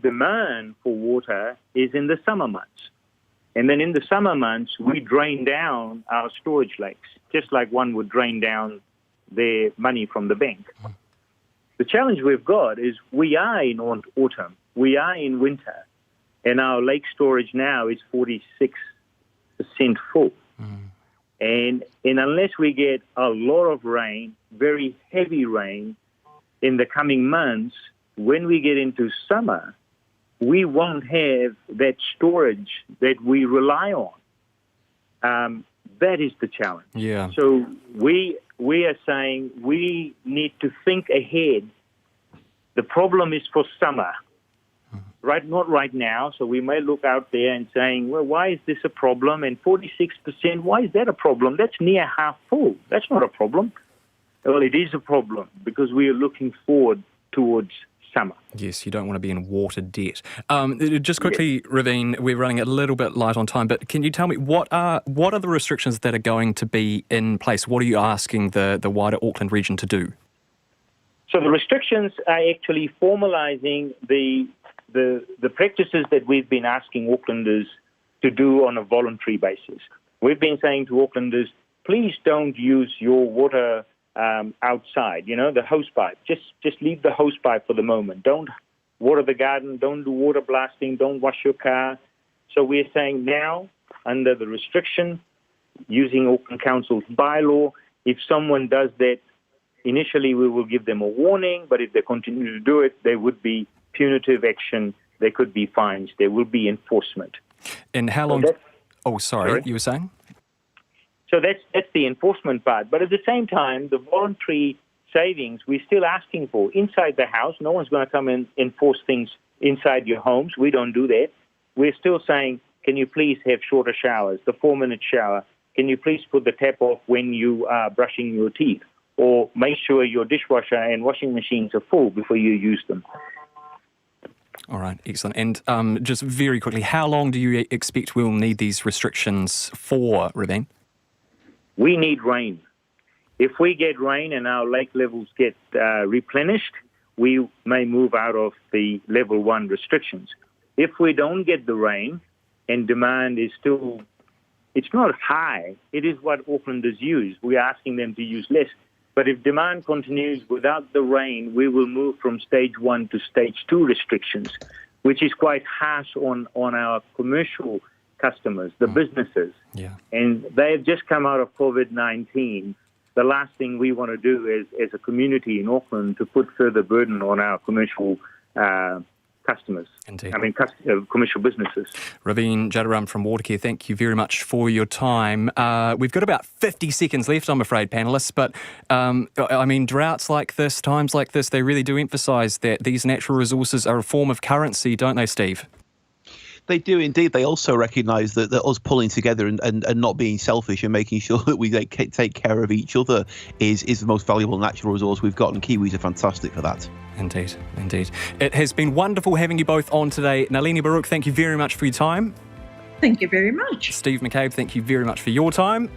demand for water is in the summer months. And then in the summer months, we drain down our storage lakes, just like one would drain down their money from the bank. The challenge we've got is we are in autumn, we are in winter, and our lake storage now is 46% full. And unless we get a lot of rain, very heavy rain, in the coming months, when we get into summer, we won't have that storage that we rely on. That is the challenge. Yeah. So we are saying we need to think ahead. The problem is for summer, right? Not right now. So we may look out there and saying, well, why is this a problem? And 46%, why is that a problem? That's near half full. That's not a problem. Well, it is a problem because we are looking forward towards summer. Yes, you don't want to be in water debt. Just quickly, Raveen, we're running a little bit light on time, but can you tell me what are the restrictions that are going to be in place? What are you asking the wider Auckland region to do? So the restrictions are actually formalising the practices that we've been asking Aucklanders to do on a voluntary basis. We've been saying to Aucklanders, please don't use your water outside, the hose pipe. Just leave the hose pipe for the moment. Don't water the garden. Don't do water blasting. Don't wash your car. So we're saying now, under the restriction, using Auckland Council's bylaw, if someone does that, initially we will give them a warning, but if they continue to do it, there would be punitive action. There could be fines. There will be enforcement. And how long... sorry, you were saying? So that's the enforcement part. But at the same time, the voluntary savings we're still asking for inside the house. No one's going to come and enforce things inside your homes. We don't do that. We're still saying, can you please have shorter showers, the 4-minute shower? Can you please put the tap off when you are brushing your teeth? Or make sure your dishwasher and washing machines are full before you use them. All right, excellent. And just very quickly, how long do you expect we'll need these restrictions for, Raveen? We need rain. If we get rain and our lake levels get replenished, we may move out of the level 1 restrictions. If we don't get the rain and demand is still, it's not high, it is what Aucklanders use. We're asking them to use less. But if demand continues without the rain, we will move from stage 1 to stage 2 restrictions, which is quite harsh on our commercial customers, the businesses. Yeah. And they have just come out of COVID-19. The last thing we want to do as a community in Auckland to put further burden on our commercial customers. Indeed. Commercial businesses. Raveen Jadaram from Watercare, thank you very much for your time. We've got about 50 seconds left, I'm afraid, panellists, but droughts like this, times like this, they really do emphasise that these natural resources are a form of currency, don't they, Steve? They do indeed. They also recognise that us pulling together and not being selfish and making sure that we take care of each other is the most valuable natural resource we've got, and Kiwis are fantastic for that. Indeed, indeed. It has been wonderful having you both on today. Nalini Baruch, thank you very much for your time. Thank you very much. Steve McCabe, thank you very much for your time.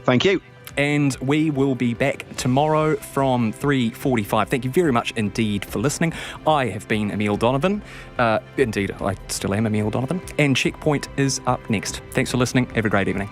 Thank you. And we will be back tomorrow from 3:45. Thank you very much indeed for listening. I have been Emile Donovan. Indeed, I still am Emile Donovan. And Checkpoint is up next. Thanks for listening. Have a great evening.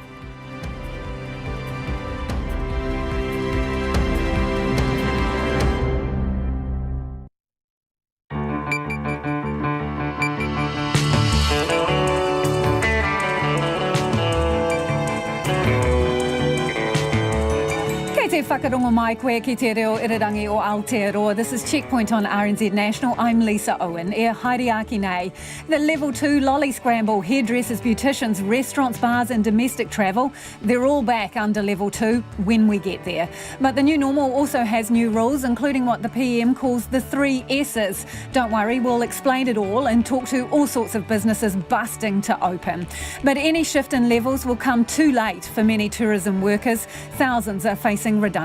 Whakarongo mai koe ki te reo irirangi o Aotearoa. This is Checkpoint on RNZ National. I'm Lisa Owen. E haere nei. The Level 2 lolly scramble, hairdressers, beauticians, restaurants, bars and domestic travel, they're all back under Level 2 when we get there. But the new normal also has new rules, including what the PM calls the 3 S's. Don't worry, we'll explain it all and talk to all sorts of businesses busting to open. But any shift in levels will come too late for many tourism workers. Thousands are facing redundancy.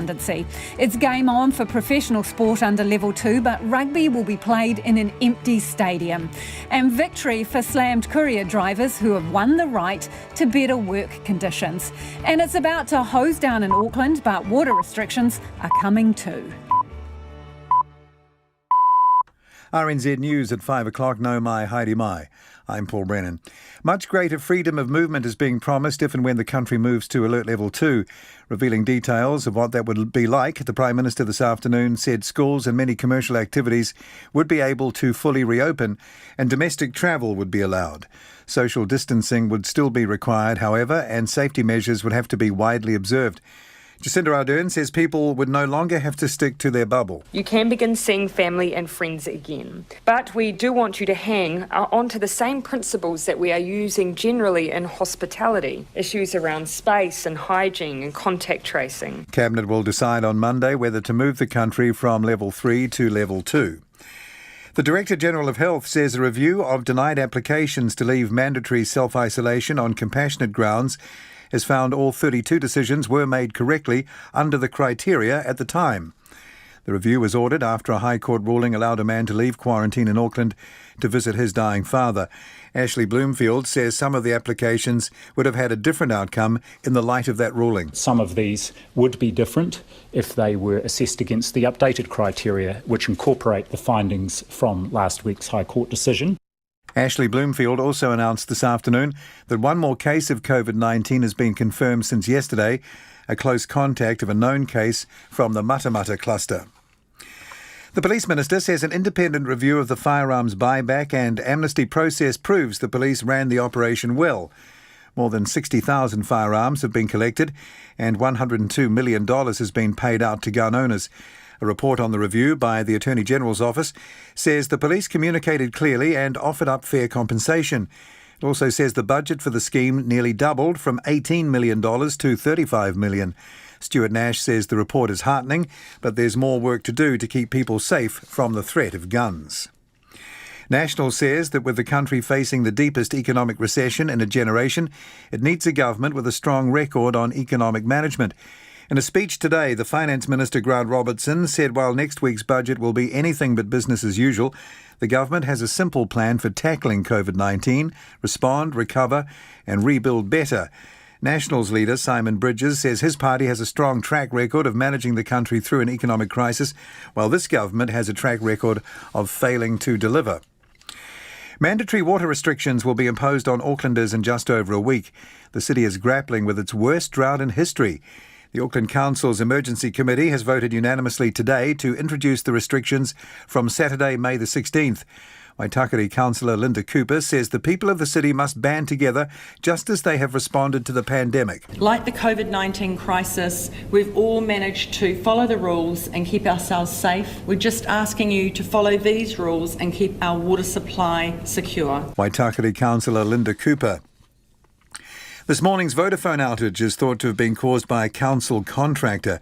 It's game on for professional sport under Level 2, but rugby will be played in an empty stadium. And victory for slammed courier drivers who have won the right to better work conditions. And it's about to hose down in Auckland, but water restrictions are coming too. RNZ News at 5 o'clock. No mai, haere mai. I'm Paul Brennan. Much greater freedom of movement is being promised if and when the country moves to Alert Level 2. Revealing details of what that would be like, the Prime Minister this afternoon said schools and many commercial activities would be able to fully reopen and domestic travel would be allowed. Social distancing would still be required, however, and safety measures would have to be widely observed. Jacinda Ardern says people would no longer have to stick to their bubble. You can begin seeing family and friends again. But we do want you to hang onto the same principles that we are using generally in hospitality. Issues around space and hygiene and contact tracing. Cabinet will decide on Monday whether to move the country from Level 3 to Level 2. The Director-General of Health says a review of denied applications to leave mandatory self-isolation on compassionate grounds has found all 32 decisions were made correctly under the criteria at the time. The review was ordered after a High Court ruling allowed a man to leave quarantine in Auckland to visit his dying father. Ashley Bloomfield says some of the applications would have had a different outcome in the light of that ruling. Some of these would be different if they were assessed against the updated criteria, which incorporate the findings from last week's High Court decision. Ashley Bloomfield also announced this afternoon that one more case of COVID-19 has been confirmed since yesterday, a close contact of a known case from the Matamata cluster. The Police Minister says an independent review of the firearms buyback and amnesty process proves the police ran the operation well. More than 60,000 firearms have been collected and $102 million has been paid out to gun owners. A report on the review by the Attorney-General's office says the police communicated clearly and offered up fair compensation. It also says the budget for the scheme nearly doubled from $18 million to $35 million. Stuart Nash says the report is heartening, but there's more work to do to keep people safe from the threat of guns. National says that with the country facing the deepest economic recession in a generation, it needs a government with a strong record on economic management. In a speech today, the Finance Minister, Grant Robertson, said while next week's budget will be anything but business as usual, the government has a simple plan for tackling COVID-19, respond, recover and rebuild better. Nationals leader Simon Bridges says his party has a strong track record of managing the country through an economic crisis, while this government has a track record of failing to deliver. Mandatory water restrictions will be imposed on Aucklanders in just over a week. The city is grappling with its worst drought in history. The Auckland Council's Emergency Committee has voted unanimously today to introduce the restrictions from Saturday, May the 16th. Waitakere Councillor Linda Cooper says the people of the city must band together just as they have responded to the pandemic. Like the COVID-19 crisis, we've all managed to follow the rules and keep ourselves safe. We're just asking you to follow these rules and keep our water supply secure. Waitakere Councillor Linda Cooper. This morning's Vodafone outage is thought to have been caused by a council contractor.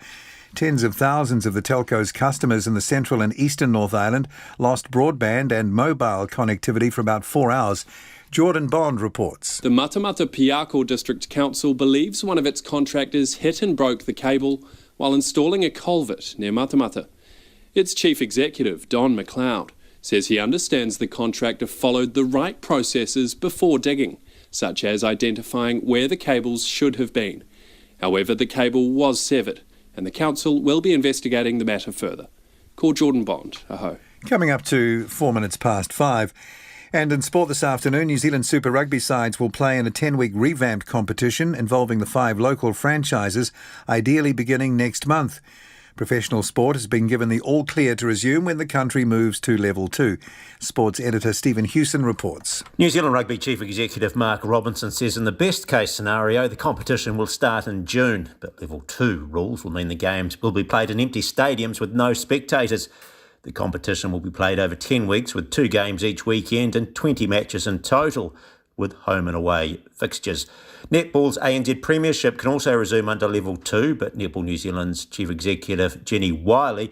Tens of thousands of the telco's customers in the central and eastern North Island lost broadband and mobile connectivity for about 4 hours. Jordan Bond reports. The Matamata Piako District Council believes one of its contractors hit and broke the cable while installing a culvert near Matamata. Its chief executive, Don McLeod, says he understands the contractor followed the right processes before digging, such as identifying where the cables should have been. However, the cable was severed, and the council will be investigating the matter further. Call Jordan Bond. Aho. Coming up to 4 minutes past 5. And in sport this afternoon, New Zealand Super Rugby sides will play in a 10-week revamped competition involving the 5 local franchises, ideally beginning next month. Professional sport has been given the all-clear to resume when the country moves to Level 2. Sports editor Stephen Hewson reports. New Zealand Rugby Chief Executive Mark Robinson says in the best-case scenario, the competition will start in June, but Level 2 rules will mean the games will be played in empty stadiums with no spectators. The competition will be played over 10 weeks with 2 games each weekend and 20 matches in total, with home and away fixtures. Netball's ANZ Premiership can also resume under Level 2, but Netball New Zealand's Chief Executive Jenny Wiley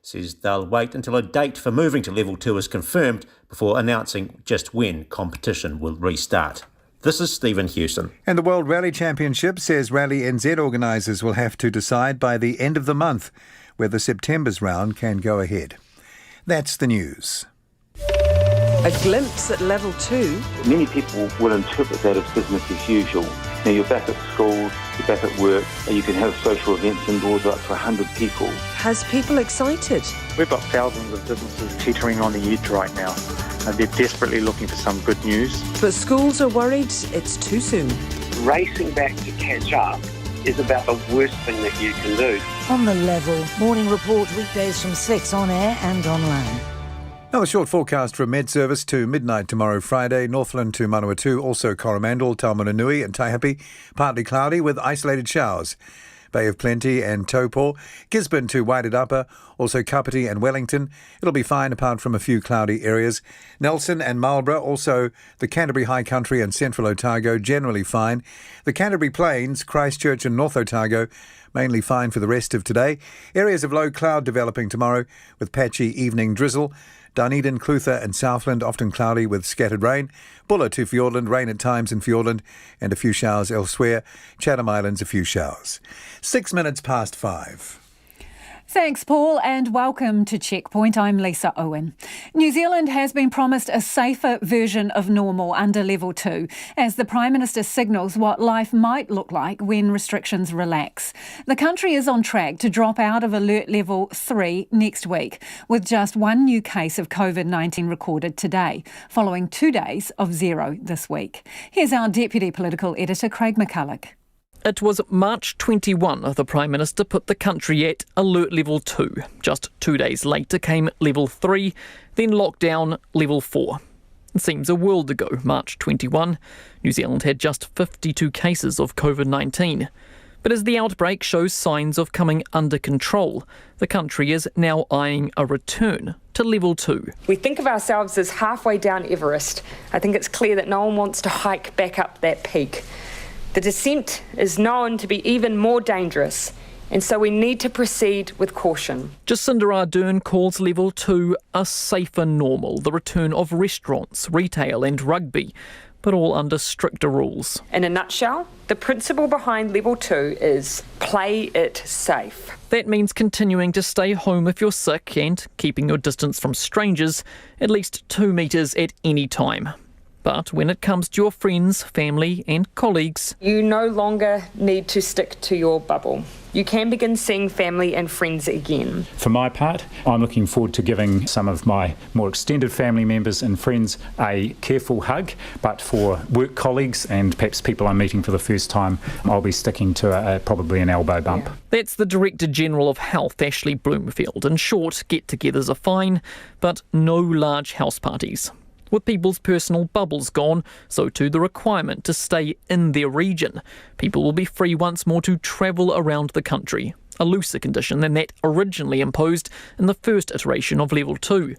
says they'll wait until a date for moving to Level 2 is confirmed before announcing just when competition will restart. This is Stephen Hewson. And the World Rally Championship says Rally NZ organisers will have to decide by the end of the month whether September's round can go ahead. That's the news. A glimpse at level 2. Many people will interpret that as business as usual. Now, you're back at school, you're back at work, and you can have social events indoors up to 100 people. Has people excited? We've got thousands of businesses teetering on the edge right now. They're desperately looking for some good news. But schools are worried it's too soon. Racing back to catch up is about the worst thing that you can do. On the level, morning report weekdays from 6 on air and online. Now a short forecast from Med Service to midnight tomorrow Friday. Northland to Manawatu, also Coromandel, Taumarunui and Taihape. Partly cloudy with isolated showers. Bay of Plenty and Taupo. Gisborne to Wairarapa, also Kapiti and Wellington. It'll be fine apart from a few cloudy areas. Nelson and Marlborough, also the Canterbury High Country and Central Otago, generally fine. The Canterbury Plains, Christchurch and North Otago, mainly fine for the rest of today. Areas of low cloud developing tomorrow with patchy evening drizzle. Dunedin, Clutha and Southland often cloudy with scattered rain. Bulla to Fiordland, rain at times in Fiordland and a few showers elsewhere. Chatham Islands, a few showers. 6 minutes past 5. Thanks, Paul, and welcome to Checkpoint. I'm Lisa Owen. New Zealand has been promised a safer version of normal under Level 2, as the Prime Minister signals what life might look like when restrictions relax. The country is on track to drop out of Alert Level 3 next week, with just one new case of COVID-19 recorded today, following 2 days of zero this week. Here's our Deputy Political Editor, Craig McCulloch. It was March 21 the Prime Minister put the country at Alert Level 2. Just 2 days later came Level 3, then lockdown Level 4. It seems a world ago, March 21. New Zealand had just 52 cases of COVID-19. But as the outbreak shows signs of coming under control, the country is now eyeing a return to Level 2. We think of ourselves as halfway down Everest. I think it's clear that no one wants to hike back up that peak. The descent is known to be even more dangerous, and so we need to proceed with caution. Jacinda Ardern calls Level 2 a safer normal, the return of restaurants, retail and rugby, but all under stricter rules. In a nutshell, the principle behind Level 2 is play it safe. That means continuing to stay home if you're sick and keeping your distance from strangers at least 2 metres at any time. But when it comes to your friends, family and colleagues, you no longer need to stick to your bubble. You can begin seeing family and friends again. For my part, I'm looking forward to giving some of my more extended family members and friends a careful hug, but for work colleagues and perhaps people I'm meeting for the first time, I'll be sticking to probably an elbow bump. That's the Director General of Health, Ashley Bloomfield. In short, get-togethers are fine, but no large house parties. With people's personal bubbles gone, so too the requirement to stay in their region. People will be free once more to travel around the country, a looser condition than that originally imposed in the first iteration of Level 2.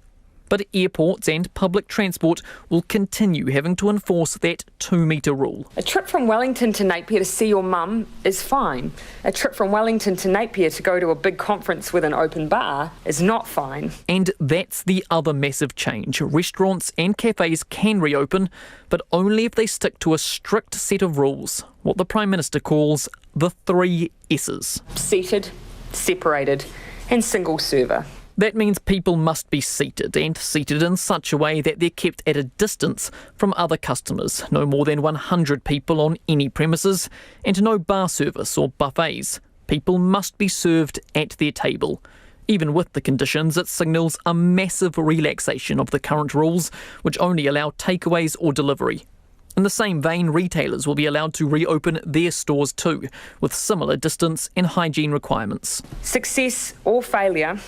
But airports and public transport will continue having to enforce that 2-metre rule. A trip from Wellington to Napier to see your mum is fine. A trip from Wellington to Napier to go to a big conference with an open bar is not fine. And that's the other massive change. Restaurants and cafes can reopen, but only if they stick to a strict set of rules, what the Prime Minister calls the 3 S's. Seated, separated and single server. That means people must be seated, and seated in such a way that they're kept at a distance from other customers, no more than 100 people on any premises, and no bar service or buffets. People must be served at their table. Even with the conditions, it signals a massive relaxation of the current rules, which only allow takeaways or delivery. In the same vein, retailers will be allowed to reopen their stores too, with similar distance and hygiene requirements. Success or failure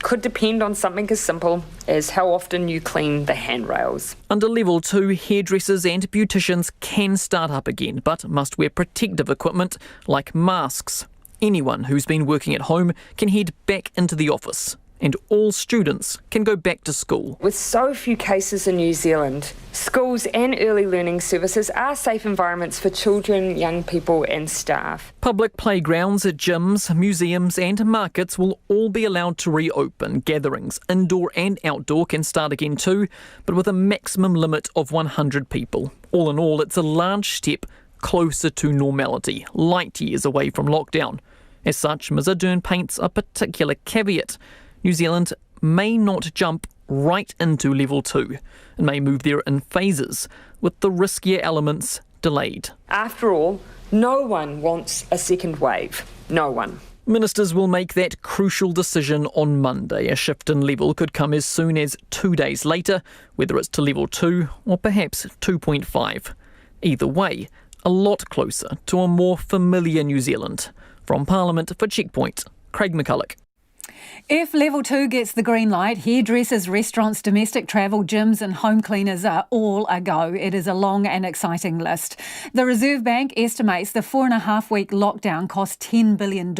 could depend on something as simple as how often you clean the handrails. Under Level 2, hairdressers and beauticians can start up again, but must wear protective equipment like masks. Anyone who's been working at home can head back into the office, and all students can go back to school. With so few cases in New Zealand, schools and early learning services are safe environments for children, young people and staff. Public playgrounds, gyms, museums and markets will all be allowed to reopen. Gatherings, indoor and outdoor, can start again too, but with a maximum limit of 100 people. All in all, it's a large step closer to normality, light years away from lockdown. As such, Ms Ardern paints a particular caveat. New Zealand may not jump right into level 2 and may move there in phases, with the riskier elements delayed. After all, no one wants a second wave. No one. Ministers will make that crucial decision on Monday. A shift in level could come as soon as 2 days later, whether it's to level 2 or perhaps 2.5. Either way, a lot closer to a more familiar New Zealand. From Parliament for Checkpoint, Craig McCulloch. If level 2 gets the green light, hairdressers, restaurants, domestic travel, gyms and home cleaners are all a go. It is a long and exciting list. The Reserve Bank estimates the 4.5-week lockdown cost $10 billion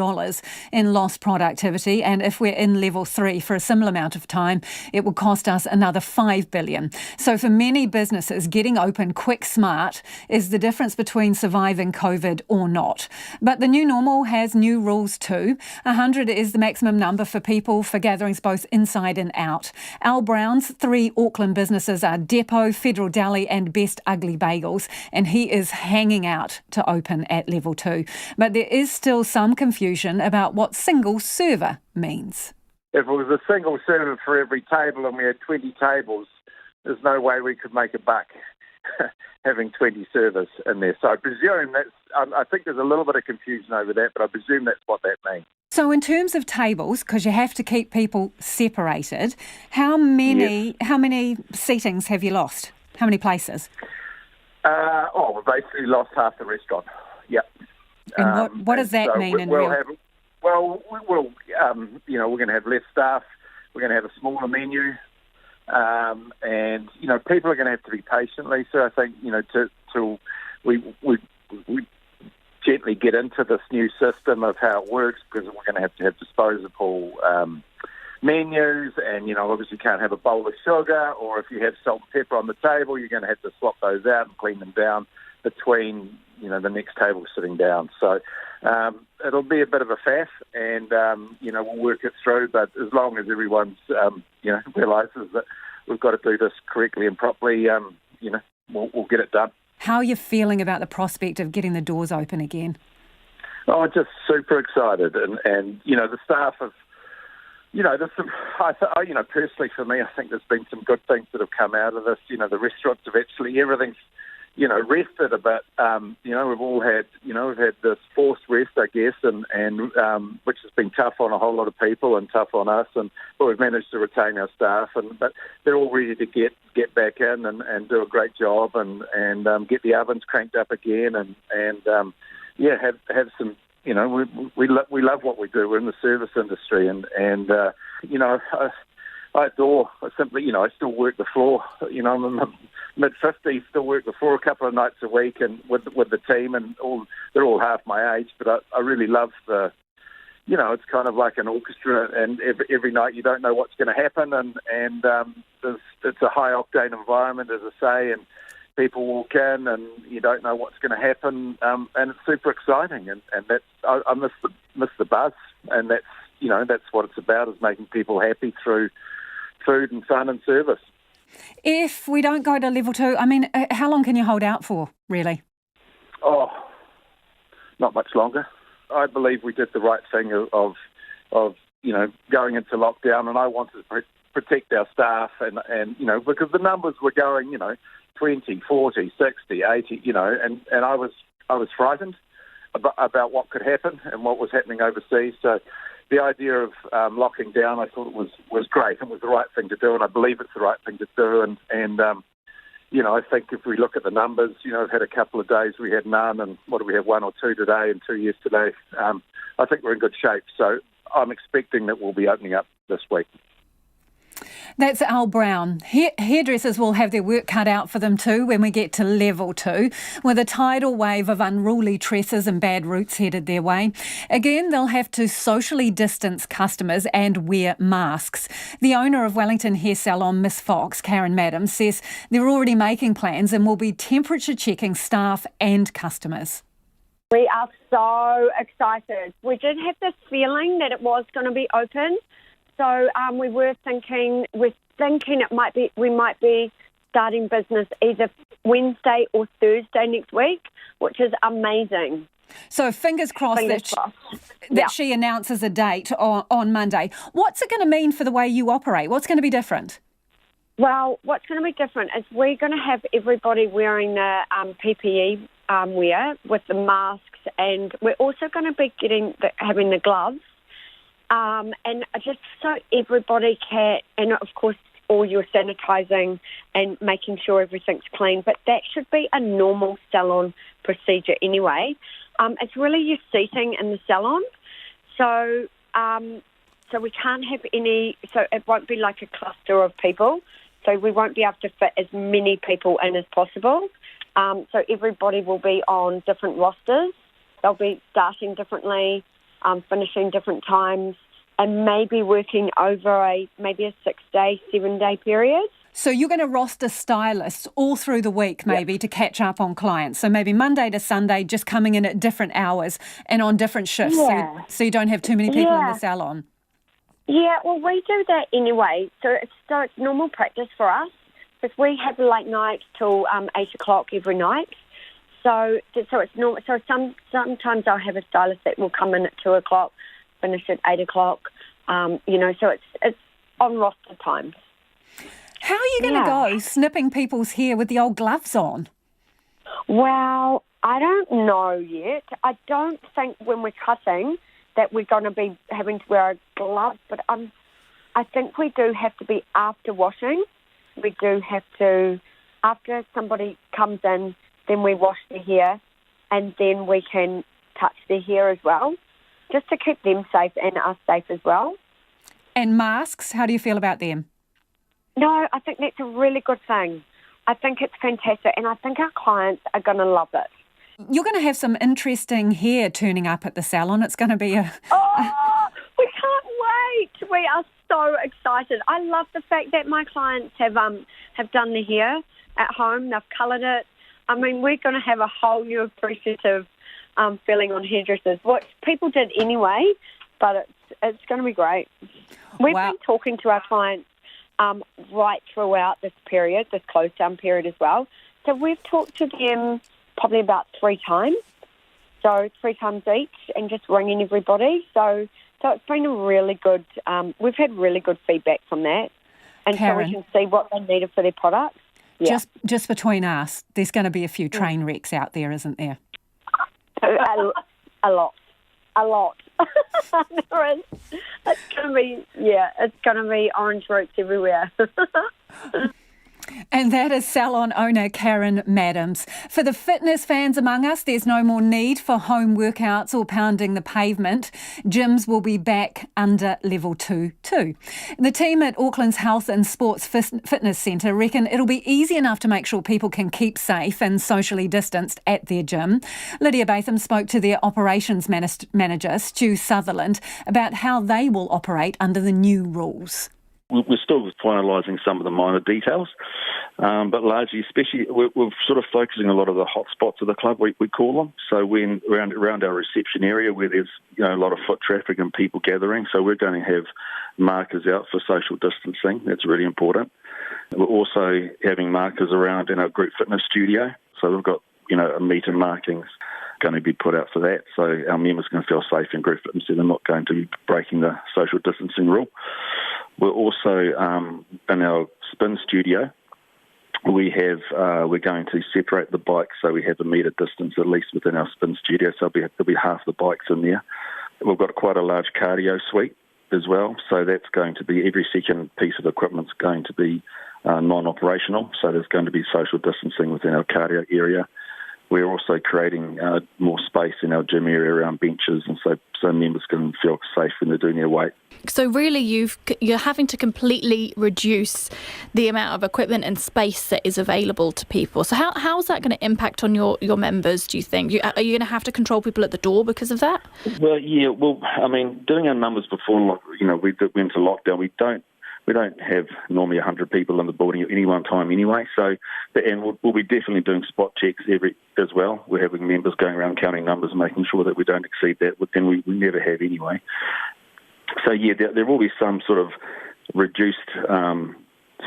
in lost productivity, and if we're in level 3 for a similar amount of time, it will cost us another $5 billion. So for many businesses, getting open quick smart is the difference between surviving COVID or not. But the new normal has new rules too. 100 is the maximum number for people for gatherings both inside and out. Al Brown's 3 Auckland businesses are Depot, Federal Deli and Best Ugly Bagels, and he is hanging out to open at level 2. But there is still some confusion about what single server means. If it was a single server for every table and we had 20 tables, there's no way we could make a buck having 20 servers in there. So I presume that's, I think there's a little bit of confusion over that, but I presume that's what that means. So in terms of tables, because you have to keep people separated, how many seatings have you lost? How many places? We basically lost half the restaurant. Yep. And what does that mean in real? We're going to have less staff. We're going to have a smaller menu. And people are going to have to be patient, Lisa. I think, till we gently get into this new system of how it works, because we're going to have disposable menus, and obviously you can't have a bowl of sugar, or if you have salt and pepper on the table, you're going to have to swap those out and clean them down between the next table sitting down. So it'll be a bit of a faff, and we'll work it through. But as long as everyone's realises that we've got to do this correctly and properly, we'll get it done. How are you feeling about the prospect of getting the doors open again? Oh, just super excited, and the staff have, there's some. Personally for me, I think there's been some good things that have come out of this. The restaurants have actually everything's, rested a bit. We've all had, we've had this forced rest, I guess, and which has been tough on a whole lot of people and tough on us, but we've managed to retain our staff, but they're all ready to get back in and do a great job and get the ovens cranked up again and have some. We love what we do. We're in the service industry, and I adore. I still work the floor. I'm in my mid-50s, still work the floor a couple of nights a week, and with the team, and they're all half my age. But I really love the. It's kind of like an orchestra, and every night you don't know what's going to happen, and it's a high octane environment, as I say, and people walk in, and you don't know what's going to happen, and it's super exciting, and that's I miss the buzz, and that's what it's about, is making people happy through food and fun and service. If we don't go to level 2, how long can you hold out for, really? Oh, not much longer. I believe we did the right thing of going into lockdown, and I wanted to protect our staff, and because the numbers were going, 20, 40, 60, 80, and I was frightened about what could happen and what was happening overseas. So the idea of locking down, I thought it was great and was the right thing to do, and I believe it's the right thing to do. And I think if we look at the numbers, I've had a couple of days we had none, and what do we have, 1 or 2 today and 2 yesterday. I think we're in good shape. So I'm expecting that we'll be opening up this week. That's Al Brown. Hairdressers will have their work cut out for them too when we get to level 2, with a tidal wave of unruly tresses and bad roots headed their way. Again, they'll have to socially distance customers and wear masks. The owner of Wellington hair salon Miss Fox, Karen Madden, says they're already making plans and will be temperature checking staff and customers. We are so excited. We did have this feeling that it was going to be open. So we're thinking we might be starting business either Wednesday or Thursday next week, which is amazing. So fingers crossed that she announces a date on Monday. What's it going to mean for the way you operate? What's going to be different? Well, what's going to be different is we're going to have everybody wearing the PPE wear with the masks, and we're also going to be having the gloves, and just so everybody can, and of course all your sanitising and making sure everything's clean. But that should be a normal salon procedure anyway. It's really your seating in the salon, so we can't have any. So it won't be like a cluster of people. So we won't be able to fit as many people in as possible. So everybody will be on different rosters. They'll be starting differently, finishing different times, and maybe working over maybe a 6-day, 7-day period. So you're going to roster stylists all through the week maybe to catch up on clients. So maybe Monday to Sunday, just coming in at different hours and on different shifts, so you don't have too many people in the salon. Yeah, well, we do that anyway. So it's normal practice for us, because we have late night till 8 o'clock every night. So it's normal. So sometimes I'll have a stylist that will come in at 2 o'clock, finish at 8 o'clock. So it's on roster times. How are you going to go snipping people's hair with the old gloves on? Well, I don't know yet. I don't think when we're cutting that we're going to be having to wear a glove, but I think we do have to be after washing. We do have to, after somebody comes in, then we wash their hair, and then we can touch their hair as well, just to keep them safe and us safe as well. And masks, how do you feel about them? No, I think that's a really good thing. I think it's fantastic, and I think our clients are going to love it. You're going to have some interesting hair turning up at the salon. It's going to be we can't wait. We are so excited. I love the fact that my clients have done the hair at home. They've coloured it. I mean, we're going to have a whole new appreciative feeling on hairdressers, which people did anyway, but it's going to be great. We've been talking to our clients right throughout this period, this close down period as well. So we've talked to them probably about 3 times, so 3 times each, and just ringing everybody. So it's been a really good, we've had really good feedback from that. And Karen, so we can see what they needed for their products. Yeah. Just between us, there's going to be a few train wrecks out there, isn't there? A lot. There is. It's going to be orange roots everywhere. And that is salon owner Karen Madams. For the fitness fans among us, there's no more need for home workouts or pounding the pavement. Gyms will be back under level 2 too. The team at Auckland's Health and Sports Fitness Centre reckon it'll be easy enough to make sure people can keep safe and socially distanced at their gym. Lydia Batham spoke to their operations manager, Stu Sutherland, about how they will operate under the new rules. We're still finalising some of the minor details, but largely, especially, we're sort of focusing a lot of the hot spots of the club, we call them. So when around our reception area where there's a lot of foot traffic and people gathering, so we're going to have markers out for social distancing. That's really important. We're also having markers around in our group fitness studio. So we've got a meter markings going to be put out for that. So our members can feel safe in group fitness and they're not going to be breaking the social distancing rule. We're also in our spin studio. We're going to separate the bikes so we have a metre distance at least within our spin studio. So there'll be half the bikes in there. We've got quite a large cardio suite as well. So that's going to be every second piece of equipment's going to be non-operational. So there's going to be social distancing within our cardio area. We're also creating more space in our gym area around benches, and so members can feel safe when they're doing their weight. So really you're having to completely reduce the amount of equipment and space that is available to people. So how is that going to impact on your members, do you think? Are you going to have to control people at the door because of that? Well, yeah. Well, I mean, doing our numbers before, we went into lockdown, we don't have normally 100 people in the building at any one time anyway. So, and we'll be definitely doing spot checks as well. We're having members going around counting numbers and making sure that we don't exceed that, but then we never have anyway. So, yeah, there will be some sort of reduced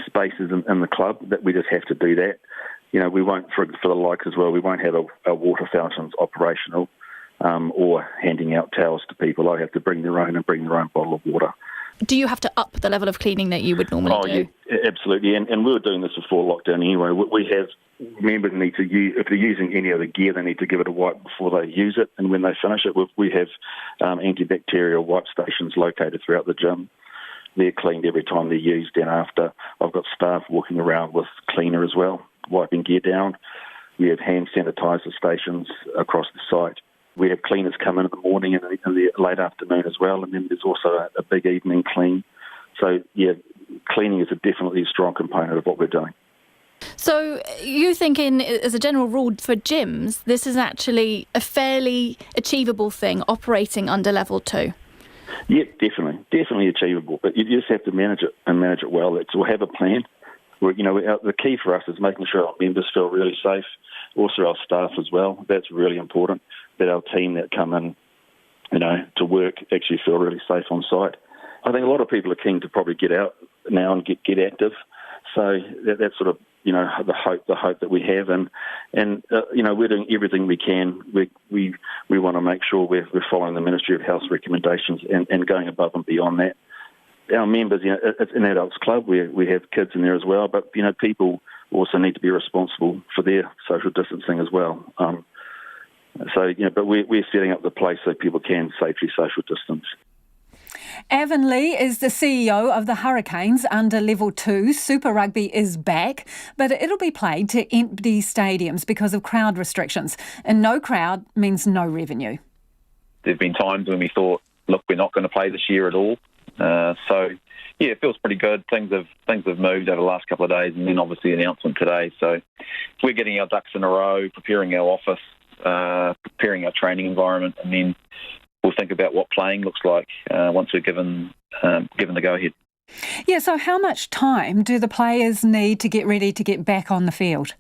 spaces in the club that we just have to do that. We won't, for the likes as well, we won't have our water fountains operational or handing out towels to people. I have to bring their own bottle of water. do you have to up the level of cleaning that you would normally do? Yeah, absolutely. And we were doing this before lockdown anyway. We have members need to use, if they're using any other gear, they need to give it a wipe before they use it. And when they finish it, we have antibacterial wipe stations located throughout the gym. They're cleaned every time they're used and after. I've got staff walking around with cleaner as well, wiping gear down. We have hand sanitizer stations across the site. We have cleaners come in the morning and in the late afternoon as well, and then there's also a big evening clean. So, yeah, cleaning is definitely a strong component of what we're doing. So you thinking, as a general rule for gyms, this is actually a fairly achievable thing, operating under level 2? Yeah, definitely achievable. But you just have to manage it and manage it well. We'll have a plan. The key for us is making sure our members feel really safe, also our staff as well. That's really important, that our team that come in, to work actually feel really safe on site. I think a lot of people are keen to probably get out now and get active. So that's sort of, the hope that we have. And we're doing everything we can. We want to make sure we're following the Ministry of Health's recommendations and going above and beyond that. Our members, it's an adults club. We have kids in there as well, but people also need to be responsible for their social distancing as well. But we're setting up the place so people can safely social distance. Evan Lee is the CEO of the Hurricanes under Level 2. Super Rugby is back, but it'll be played to empty stadiums because of crowd restrictions. And no crowd means no revenue. There have been times when we thought, look, we're not going to play this year at all. It feels pretty good. Things have moved over the last couple of days, and then obviously the announcement today. So we're getting our ducks in a row, preparing our office, preparing our training environment, and then we'll think about what playing looks like once we're given the go-ahead. Yeah, so how much time do the players need to get ready to get back on the field?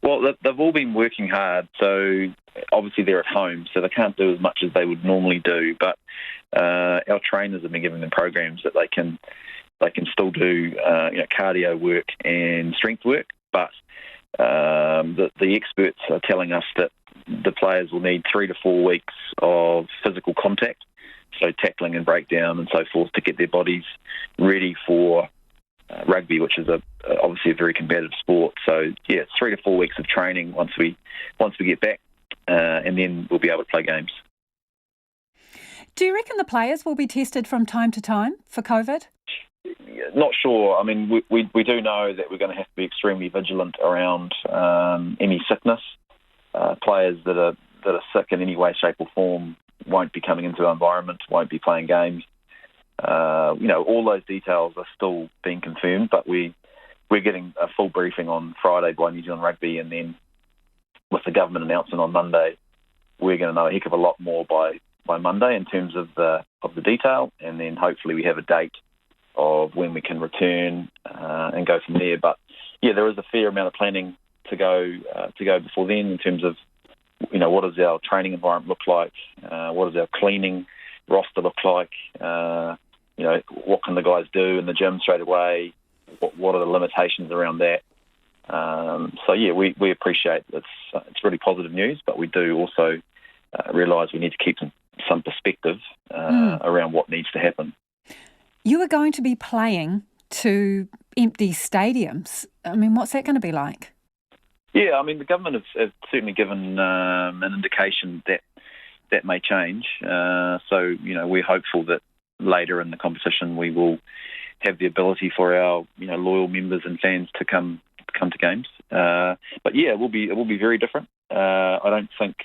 Well, they've all been working hard, so obviously they're at home, so they can't do as much as they would normally do, but our trainers have been giving them programs that they can still do cardio work and strength work, but the experts are telling us that the players will need 3 to 4 weeks of physical contact, so tackling and breakdown and so forth, to get their bodies ready for rugby, which is obviously a very competitive sport. So yeah, it's 3 to 4 weeks of training once we get back, and then we'll be able to play games. Do you reckon the players will be tested from time to time for COVID? Not sure. I mean, we do know that we're going to have to be extremely vigilant around any sickness. Players that are sick in any way, shape or form won't be coming into our environment, won't be playing games. All those details are still being confirmed, but we're getting a full briefing on Friday by New Zealand Rugby, and then with the government announcement on Monday, we're going to know a heck of a lot more by Monday in terms of the detail, and then hopefully we have a date of when we can return and go from there. But yeah, there is a fair amount of planning to go before then in terms of what does our training environment look like, what does our cleaning roster look like, what can the guys do in the gym straight away, what are the limitations around that. We appreciate it's really positive news, but we do also realise we need to keep some perspective around what needs to happen. You are going to be playing to empty stadiums. I mean, what's that going to be like? Yeah, I mean, the government have certainly given an indication that may change. We're hopeful that later in the competition we will have the ability for our loyal members and fans to come to games. But yeah, it will be very different. I don't think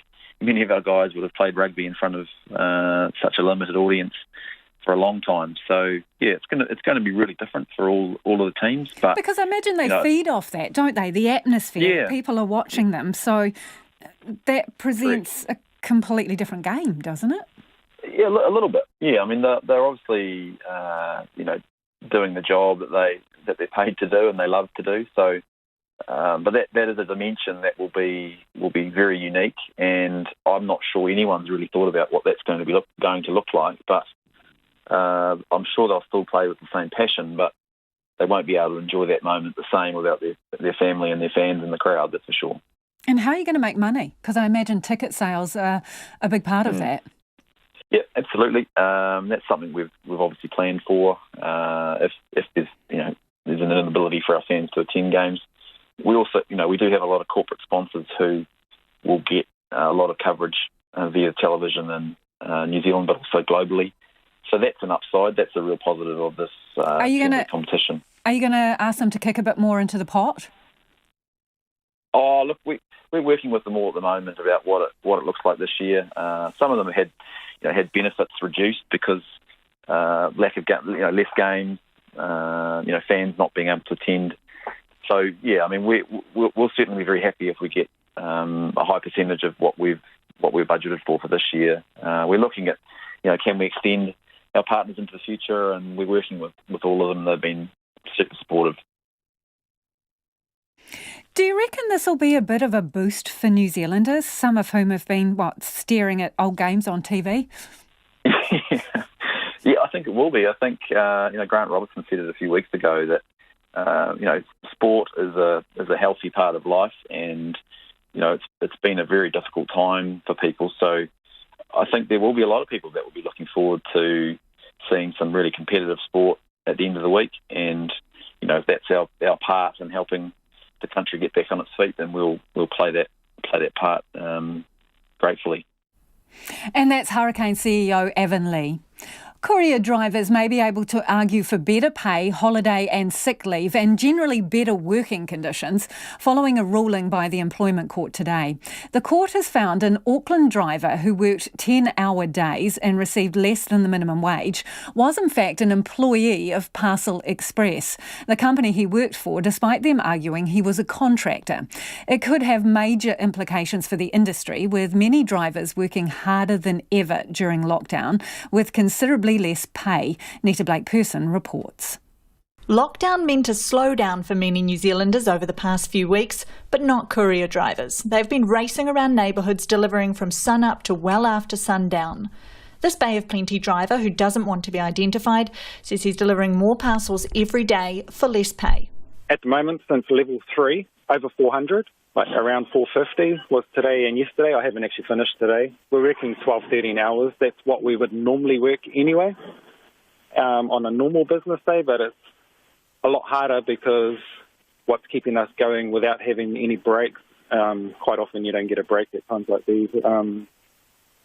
many of our guys would have played rugby in front of such a limited audience for a long time. So yeah, it's going to be really different for all of the teams. But because I imagine they feed off that, don't they? The atmosphere. Yeah. People are watching them, so that presents a completely different game, doesn't it? Yeah, a little bit. Yeah, I mean they're obviously doing the job that they're paid to do and they love to do. So, but that is a dimension that will be very unique, and I'm not sure anyone's really thought about what that's going to look like. But I'm sure they'll still play with the same passion, but they won't be able to enjoy that moment the same without their family and their fans in the crowd, that's for sure. And how are you going to make money? Because I imagine ticket sales are a big part of that. Yeah, absolutely. That's something we've obviously planned for. If there's there's an inability for our fans to attend games, we also we do have a lot of corporate sponsors who will get a lot of coverage via television in New Zealand, but also globally. So that's an upside. That's a real positive of this competition. Are you going to ask them to kick a bit more into the pot? Oh, look, we're working with them all at the moment about what it looks like this year. Some of them had benefits reduced because lack of less games, fans not being able to attend. So yeah, I mean we'll certainly be very happy if we get a high percentage of what we're budgeted for this year. We're looking at can we extend our partners into the future, and we're working with all of them. They've been super supportive. Do you reckon this will be a bit of a boost for New Zealanders, some of whom have been staring at old games on TV? Yeah, I think it will be. I think Grant Robertson said it a few weeks ago that sport is a healthy part of life, and it's been a very difficult time for people. So I think there will be a lot of people that will be looking forward to seeing some really competitive sport at the end of the week, and if that's our part in helping the country get back on its feet, then we'll play that part gratefully. And that's Hurricane CEO Evan Lee. Courier drivers may be able to argue for better pay, holiday and sick leave, and generally better working conditions following a ruling by the Employment Court today. The court has found an Auckland driver who worked 10-hour days and received less than the minimum wage was in fact an employee of Parcel Express, the company he worked for, despite them arguing he was a contractor. It could have major implications for the industry, with many drivers working harder than ever during lockdown, with considerably less pay. Nita Blake-Person reports. Lockdown meant a slowdown for many New Zealanders over the past few weeks, but not courier drivers. They've been racing around neighbourhoods delivering from sun up to well after sundown. This Bay of Plenty driver, who doesn't want to be identified, says he's delivering more parcels every day for less pay. At the moment, since level 3, over 400. Like around 450 was today and yesterday. I haven't actually finished today. We're working 12, 13 hours. That's what we would normally work anyway on a normal business day, but it's a lot harder because what's keeping us going without having any breaks, quite often you don't get a break at times like these,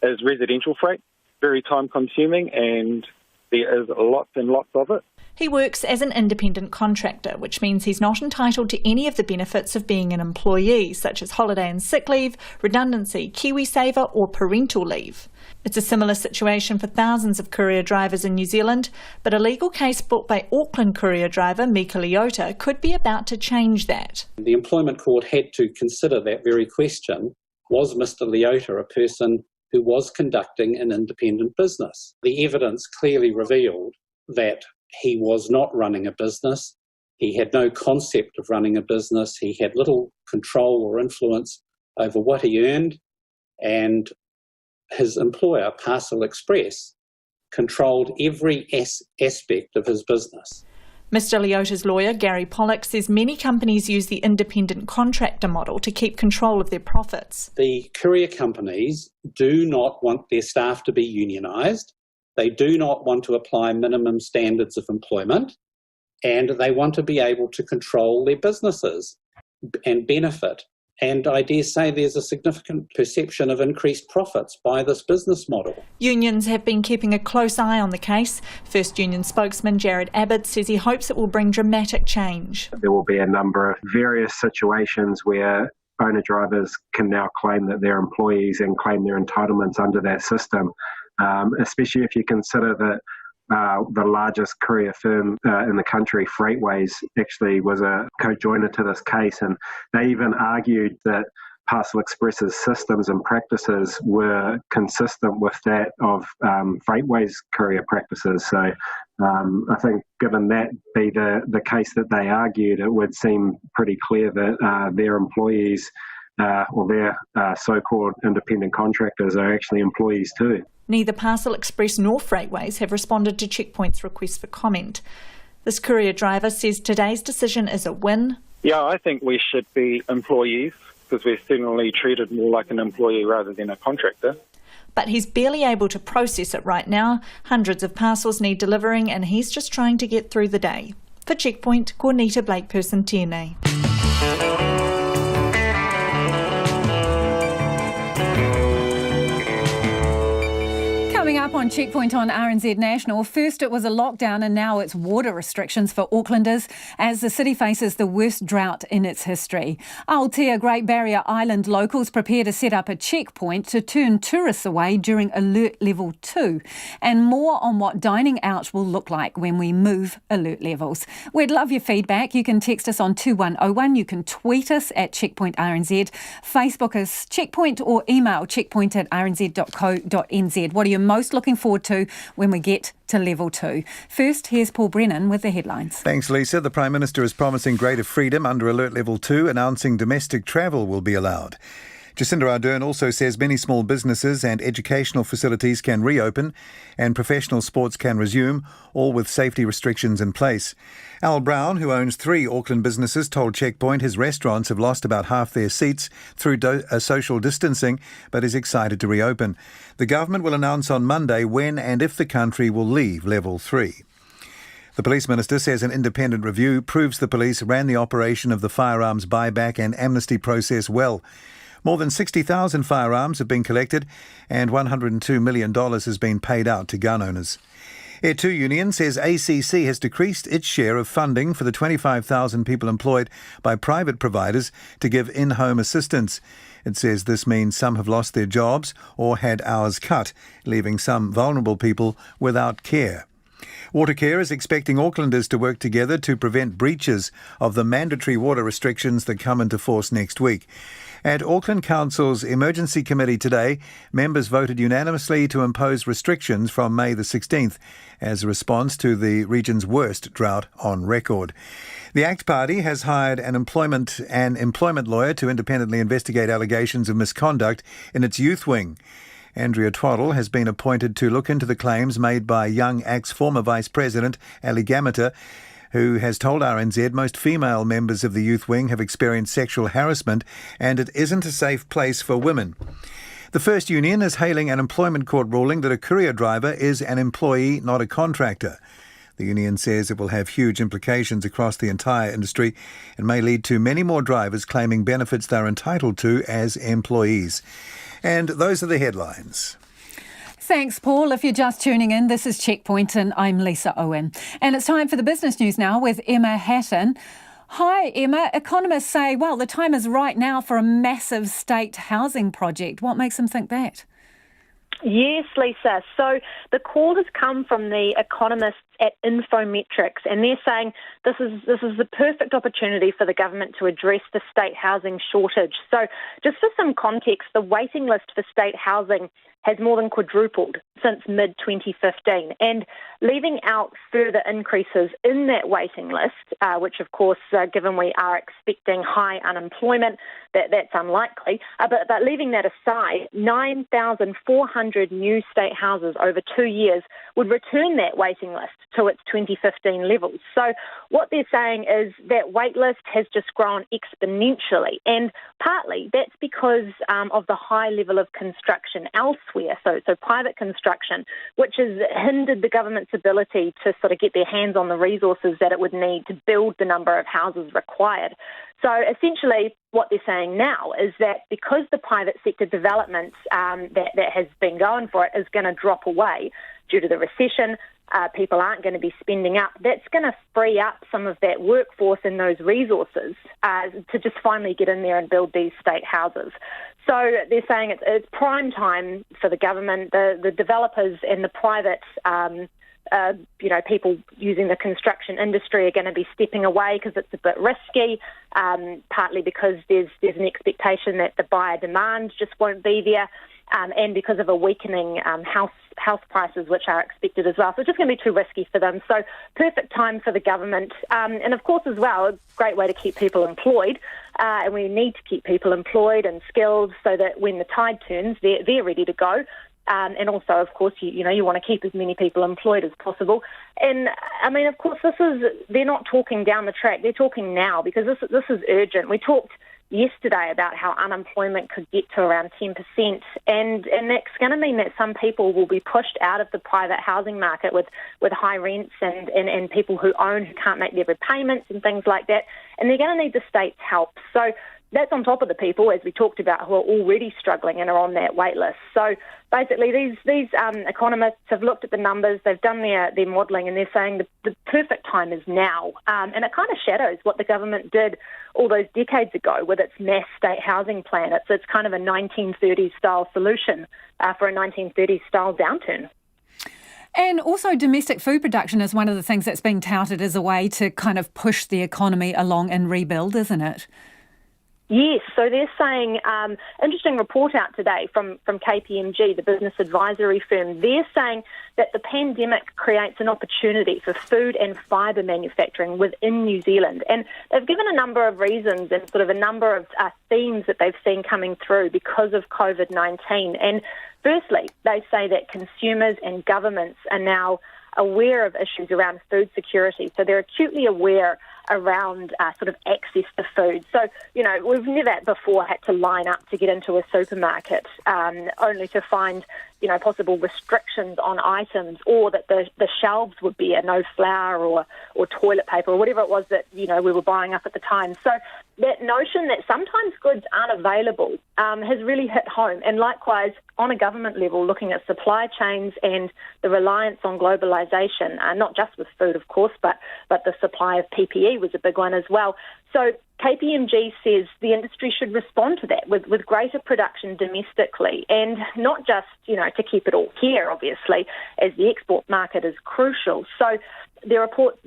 is residential freight. Very time consuming, and there is lots and lots of it. He works as an independent contractor, which means he's not entitled to any of the benefits of being an employee, such as holiday and sick leave, redundancy, KiwiSaver or parental leave. It's a similar situation for thousands of courier drivers in New Zealand, but a legal case brought by Auckland courier driver Mika Leota could be about to change that. The Employment Court had to consider that very question. Was Mr. Leota a person who was conducting an independent business? The evidence clearly revealed that he was not running a business. He had no concept of running a business. He had little control or influence over what he earned, and his employer, Parcel Express, controlled every aspect of his business. Mr. Leota's lawyer, Gary Pollock, says many companies use the independent contractor model to keep control of their profits. The courier companies do not want their staff to be unionised. They do not want to apply minimum standards of employment, and they want to be able to control their businesses and benefit. And I dare say there's a significant perception of increased profits by this business model. Unions have been keeping a close eye on the case. First Union spokesman Jared Abbott says he hopes it will bring dramatic change. There will be a number of various situations where owner-drivers can now claim that they're employees and claim their entitlements under that system. Especially if you consider that the largest courier firm in the country, Freightways, actually was a co-joiner to this case, and they even argued that Parcel Express's systems and practices were consistent with that of Freightways courier practices. So I think given that be the case that they argued, it would seem pretty clear that their employees or their so-called independent contractors are actually employees too. Neither Parcel Express nor Freightways have responded to Checkpoint's request for comment. This courier driver says today's decision is a win. Yeah, I think we should be employees because we're certainly treated more like an employee rather than a contractor. But he's barely able to process it right now. Hundreds of parcels need delivering and he's just trying to get through the day. For Checkpoint, Cornita Blakeperson Tierney. Coming up on Checkpoint on RNZ National, first it was a lockdown and now it's water restrictions for Aucklanders as the city faces the worst drought in its history. Aotea Great Barrier Island locals prepare to set up a checkpoint to turn tourists away during Alert Level 2. And more on what dining out will look like when we move alert levels. We'd love your feedback. You can text us on 2101, you can tweet us at Checkpoint RNZ, Facebook us Checkpoint or email checkpoint@rnz.co.nz. What are you most looking forward to when we get to level 2? First, here's Paul Brennan with the headlines. Thanks, Lisa. The Prime Minister is promising greater freedom under Alert Level 2, announcing domestic travel will be allowed. Jacinda Ardern also says many small businesses and educational facilities can reopen and professional sports can resume, all with safety restrictions in place. Al Brown, who owns 3 Auckland businesses, told Checkpoint his restaurants have lost about half their seats through social distancing, but is excited to reopen. The government will announce on Monday when and if the country will leave Level 3. The Police Minister says an independent review proves the police ran the operation of the firearms buyback and amnesty process well. More than 60,000 firearms have been collected and $102 million has been paid out to gun owners. Air 2 Union says ACC has decreased its share of funding for the 25,000 people employed by private providers to give in-home assistance. It says this means some have lost their jobs or had hours cut, leaving some vulnerable people without care. Watercare is expecting Aucklanders to work together to prevent breaches of the mandatory water restrictions that come into force next week. At Auckland Council's Emergency Committee today, members voted unanimously to impose restrictions from May the 16th as a response to the region's worst drought on record. The ACT Party has hired an employment lawyer to independently investigate allegations of misconduct in its youth wing. Andrea Twaddle has been appointed to look into the claims made by Young ACT's former Vice President, Ali Gamata, who has told RNZ most female members of the youth wing have experienced sexual harassment and it isn't a safe place for women. The First Union is hailing an employment court ruling that a courier driver is an employee, not a contractor. The union says it will have huge implications across the entire industry and may lead to many more drivers claiming benefits they're entitled to as employees. And those are the headlines. Thanks, Paul. If you're just tuning in, this is Checkpoint and I'm Lisa Owen. And it's time for the business news now with Emma Hatton. Hi, Emma. Economists say, well, the time is right now for a massive state housing project. What makes them think that? Yes, Lisa. So the call has come from the economists at Infometrics, and they're saying this is the perfect opportunity for the government to address the state housing shortage. So just for some context, the waiting list for state housing has more than quadrupled since mid-2015, and leaving out further increases in that waiting list, which of course, given we are expecting high unemployment, that's unlikely, but leaving that aside, 9,400 new state houses over 2 years would return that waiting list to its 2015 levels. So what they're saying is that wait list has just grown exponentially, and partly that's because of the high level of construction elsewhere, so private construction, which has hindered the government's ability to sort of get their hands on the resources that it would need to build the number of houses required. So essentially what they're saying now is that because the private sector development that has been going for it is going to drop away due to the recession, people aren't going to be spending up, that's going to free up some of that workforce and those resources to just finally get in there and build these state houses. So they're saying it's prime time for the government, the developers and the private people using the construction industry are going to be stepping away because it's a bit risky, partly because there's an expectation that the buyer demand just won't be there, and because of a weakening house prices, which are expected as well. So it's just going to be too risky for them. So perfect time for the government. And of course as well, a great way to keep people employed. And we need to keep people employed and skilled so that when the tide turns, they're ready to go. And also, of course, you want to keep as many people employed as possible. And I mean, of course, they're not talking down the track. They're talking now because this is urgent. We talked yesterday about how unemployment could get to around 10%, and that's going to mean that some people will be pushed out of the private housing market with high rents and people who own who can't make their repayments and things like that, and they're going to need the state's help. So that's on top of the people, as we talked about, who are already struggling and are on that wait list. So basically, these economists have looked at the numbers, they've done their modelling, and they're saying the perfect time is now. And it kind of shadows what the government did all those decades ago with its mass state housing plan. It's kind of a 1930s-style solution for a 1930s-style downturn. And also domestic food production is one of the things that's being touted as a way to kind of push the economy along and rebuild, isn't it? Yes, so they're saying, interesting report out today from KPMG, the business advisory firm. They're saying that the pandemic creates an opportunity for food and fibre manufacturing within New Zealand. And they've given a number of reasons and sort of a number of themes that they've seen coming through because of COVID-19. And firstly, they say that consumers and governments are now aware of issues around food security. So they're acutely aware around sort of access to food. So, we've never before had to line up to get into a supermarket only to find, possible restrictions on items, or that the shelves would bear no flour or toilet paper or whatever it was that, we were buying up at the time. So that notion that sometimes goods aren't available has really hit home. And likewise, on a government level, looking at supply chains and the reliance on globalisation, not just with food, of course, but the supply of PPE was a big one as well. So KPMG says the industry should respond to that with greater production domestically, and not just, to keep it all here, obviously, as the export market is crucial. So the report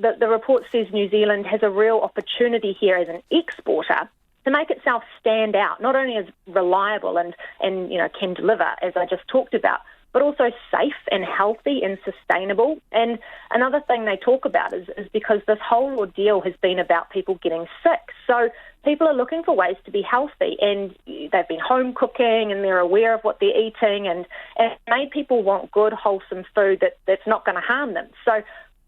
says New Zealand has a real opportunity here as an exporter to make itself stand out, not only as reliable and can deliver, as I just talked about, but also safe and healthy and sustainable. And another thing they talk about is because this whole ordeal has been about people getting sick. So people are looking for ways to be healthy, and they've been home cooking and they're aware of what they're eating, and it made people want good, wholesome food that's not going to harm them. So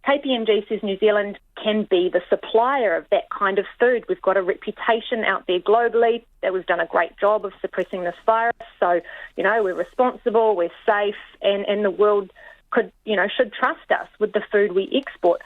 KPMG says New Zealand can be the supplier of that kind of food. We've got a reputation out there globally that we've done a great job of suppressing this virus. So, we're responsible, we're safe, and the world should trust us with the food we export.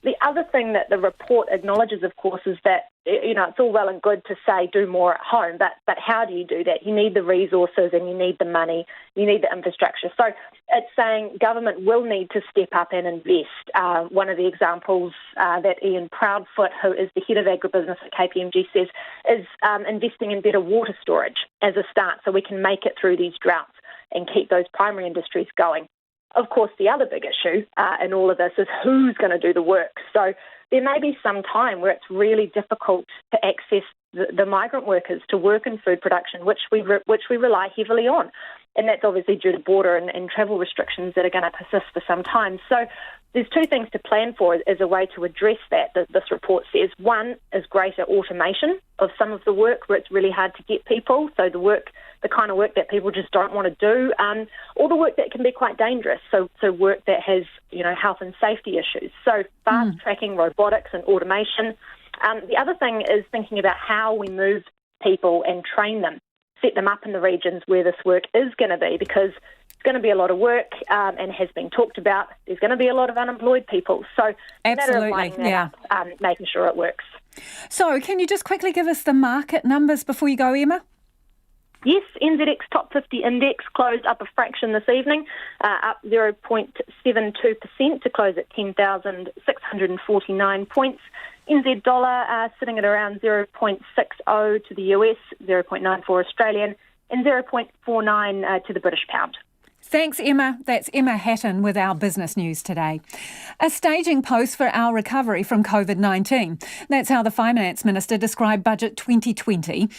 The other thing that the report acknowledges, of course, is that, it's all well and good to say do more at home, but how do you do that? You need the resources and you need the money, you need the infrastructure. So it's saying government will need to step up and invest. One of the examples that Ian Proudfoot, who is the head of agribusiness at KPMG, says is investing in better water storage as a start so we can make it through these droughts and keep those primary industries going. Of course, the other big issue in all of this is who's going to do the work. So there may be some time where it's really difficult to access the migrant workers to work in food production, which we rely heavily on. And that's obviously due to border and travel restrictions that are going to persist for some time. So there's two things to plan for as a way to address that this report says. One is greater automation of some of the work where it's really hard to get people, so the kind of work that people just don't want to do, or the work that can be quite dangerous, so work that has health and safety issues. So fast-tracking robotics and automation. The other thing is thinking about how we move people and train them, set them up in the regions where this work is going to be, because it's going to be a lot of work and has been talked about. There's going to be a lot of unemployed people. So absolutely, making sure it works. So can you just quickly give us the market numbers before you go, Emma? Yes, NZX Top 50 Index closed up a fraction this evening, up 0.72% to close at 10,649 points. NZ dollar sitting at around 0.60 to the US, 0.94 Australian, and 0.49 to the British pound. Thanks, Emma. That's Emma Hatton with our business news today. A staging post for our recovery from COVID-19. That's how the Finance Minister described Budget 2020.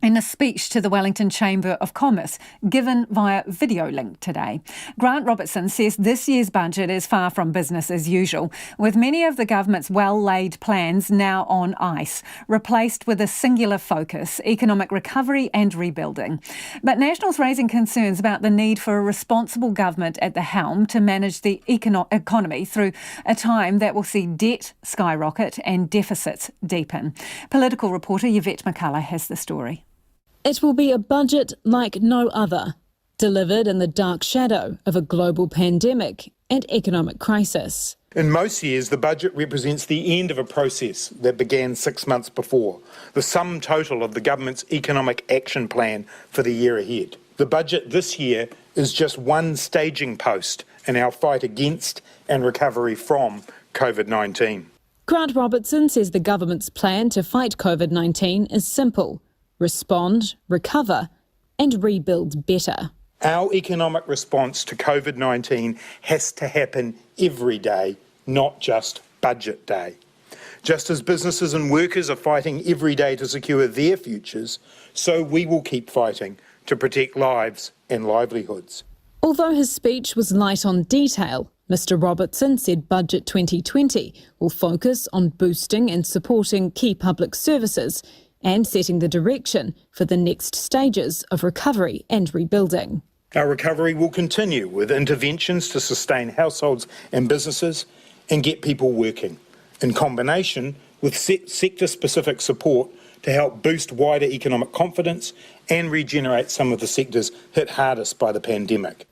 in a speech to the Wellington Chamber of Commerce given via video link today. Grant Robertson says this year's budget is far from business as usual, with many of the government's well-laid plans now on ice, replaced with a singular focus, economic recovery and rebuilding. But National's raising concerns about the need for a responsible government at the helm to manage the economy through a time that will see debt skyrocket and deficits deepen. Political reporter Yvette McCullough has the story. It will be a budget like no other, delivered in the dark shadow of a global pandemic and economic crisis. In most years, the budget represents the end of a process that began 6 months before, the sum total of the government's economic action plan for the year ahead. The budget this year is just one staging post in our fight against and recovery from COVID-19. Grant Robertson says the government's plan to fight COVID-19 is simple: respond, recover, and rebuild better. Our economic response to COVID-19 has to happen every day, not just budget day. Just as businesses and workers are fighting every day to secure their futures, so we will keep fighting to protect lives and livelihoods. Although his speech was light on detail, Mr Robertson said Budget 2020 will focus on boosting and supporting key public services and setting the direction for the next stages of recovery and rebuilding. Our recovery will continue with interventions to sustain households and businesses and get people working, in combination with sector-specific support to help boost wider economic confidence and regenerate some of the sectors hit hardest by the pandemic.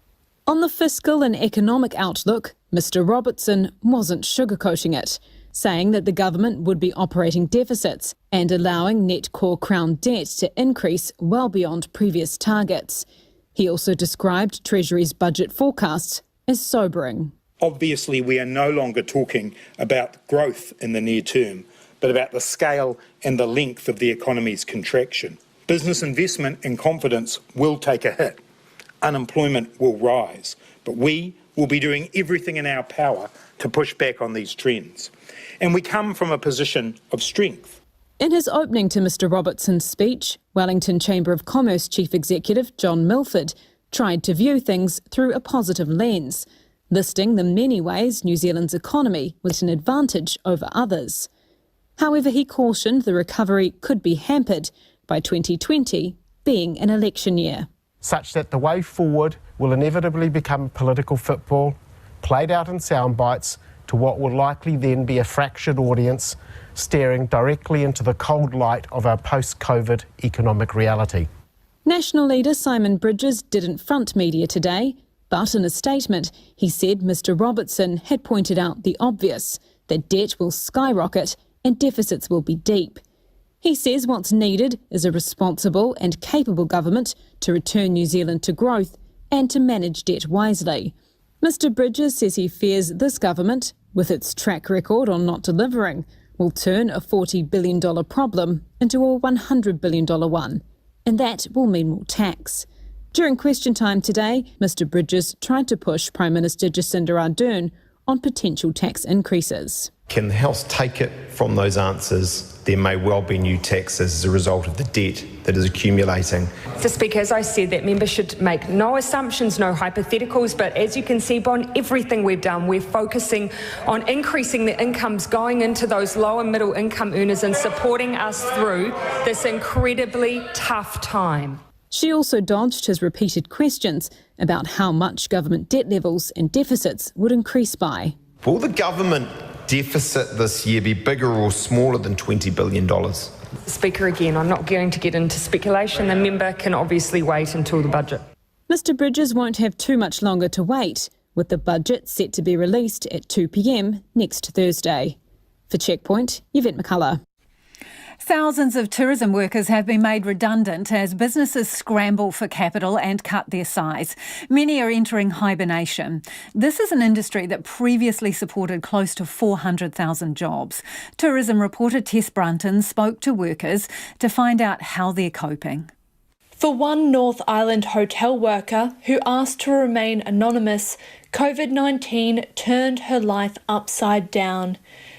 On the fiscal and economic outlook, Mr Robertson wasn't sugarcoating it, saying that the government would be operating deficits and allowing net core Crown debt to increase well beyond previous targets. He also described Treasury's budget forecasts as sobering. Obviously, we are no longer talking about growth in the near term, but about the scale and the length of the economy's contraction. Business investment and confidence will take a hit. Unemployment will rise, but we will be doing everything in our power to push back on these trends. And we come from a position of strength. In his opening to Mr Robertson's speech, Wellington Chamber of Commerce Chief Executive John Milford tried to view things through a positive lens, listing the many ways New Zealand's economy was an advantage over others. However, he cautioned the recovery could be hampered by 2020 being an election year. Such that the way forward will inevitably become political football, played out in sound bites to what will likely then be a fractured audience staring directly into the cold light of our post-COVID economic reality. National leader Simon Bridges didn't front media today, but in a statement he said Mr Robertson had pointed out the obvious, that debt will skyrocket and deficits will be deep. He says what's needed is a responsible and capable government to return New Zealand to growth and to manage debt wisely. Mr Bridges says he fears this government, with its track record on not delivering, will turn a $40 billion problem into a $100 billion one, and that will mean more tax. During question time today, Mr Bridges tried to push Prime Minister Jacinda Ardern on potential tax increases. Can the House take it from those answers? There may well be new taxes as a result of the debt that is accumulating. Mr Speaker, as I said, that members should make no assumptions, no hypotheticals, but as you can see, on everything we've done, we're focusing on increasing the incomes going into those low and middle income earners and supporting us through this incredibly tough time. She also dodged his repeated questions about how much government debt levels and deficits would increase by. Will the government deficit this year be bigger or smaller than $20 billion? Speaker, again, I'm not going to get into speculation. The member can obviously wait until the budget. Mr Bridges won't have too much longer to wait, with the budget set to be released at 2 p.m. next Thursday. For Checkpoint, Yvette McCullough. Thousands of tourism workers have been made redundant as businesses scramble for capital and cut their size. Many are entering hibernation. This is an industry that previously supported close to 400,000 jobs. Tourism reporter Tess Brunton spoke to workers to find out how they're coping. For one North Island hotel worker who asked to remain anonymous, COVID-19 turned her life upside down.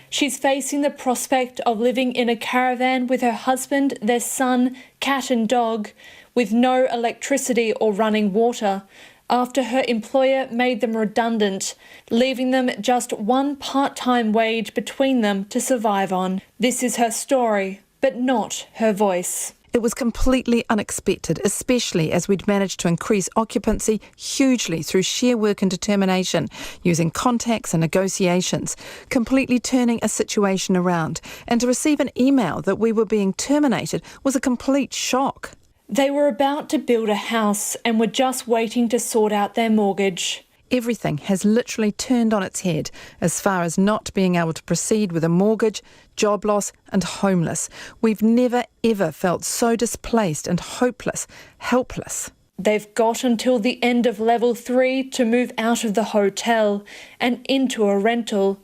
She's facing the prospect of living in a caravan with her husband, their son, cat and dog, with no electricity or running water, after her employer made them redundant, leaving them just one part-time wage between them to survive on. This is her story, but not her voice. It was completely unexpected, especially as we'd managed to increase occupancy hugely through sheer work and determination, using contacts and negotiations, completely turning a situation around. And to receive an email that we were being terminated was a complete shock. They were about to build a house and were just waiting to sort out their mortgage. Everything has literally turned on its head as far as not being able to proceed with a mortgage, job loss and homeless. We've never ever felt so displaced and hopeless, helpless. They've got until the end of level 3 to move out of the hotel and into a rental,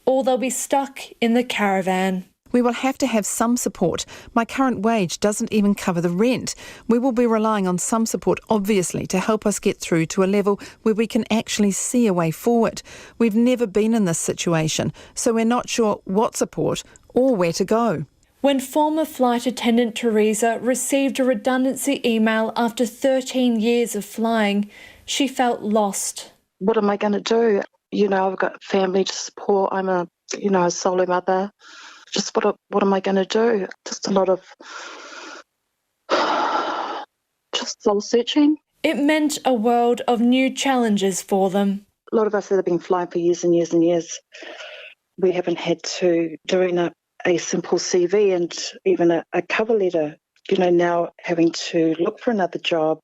or they'll be stuck in the caravan. We will have to have some support. My current wage doesn't even cover the rent. We will be relying on some support, obviously, to help us get through to a level where we can actually see a way forward. We've never been in this situation, so we're not sure what support or where to go. When former flight attendant Teresa received a redundancy email after 13 years of flying, she felt lost. What am I going to do? You know, I've got family to support. I'm a solo mother. Just what am I going to do? Just a lot of just soul searching. It meant a world of new challenges for them. A lot of us that have been flying for years and years and years, we haven't had to doing a simple CV and even a cover letter. You know, now having to look for another job,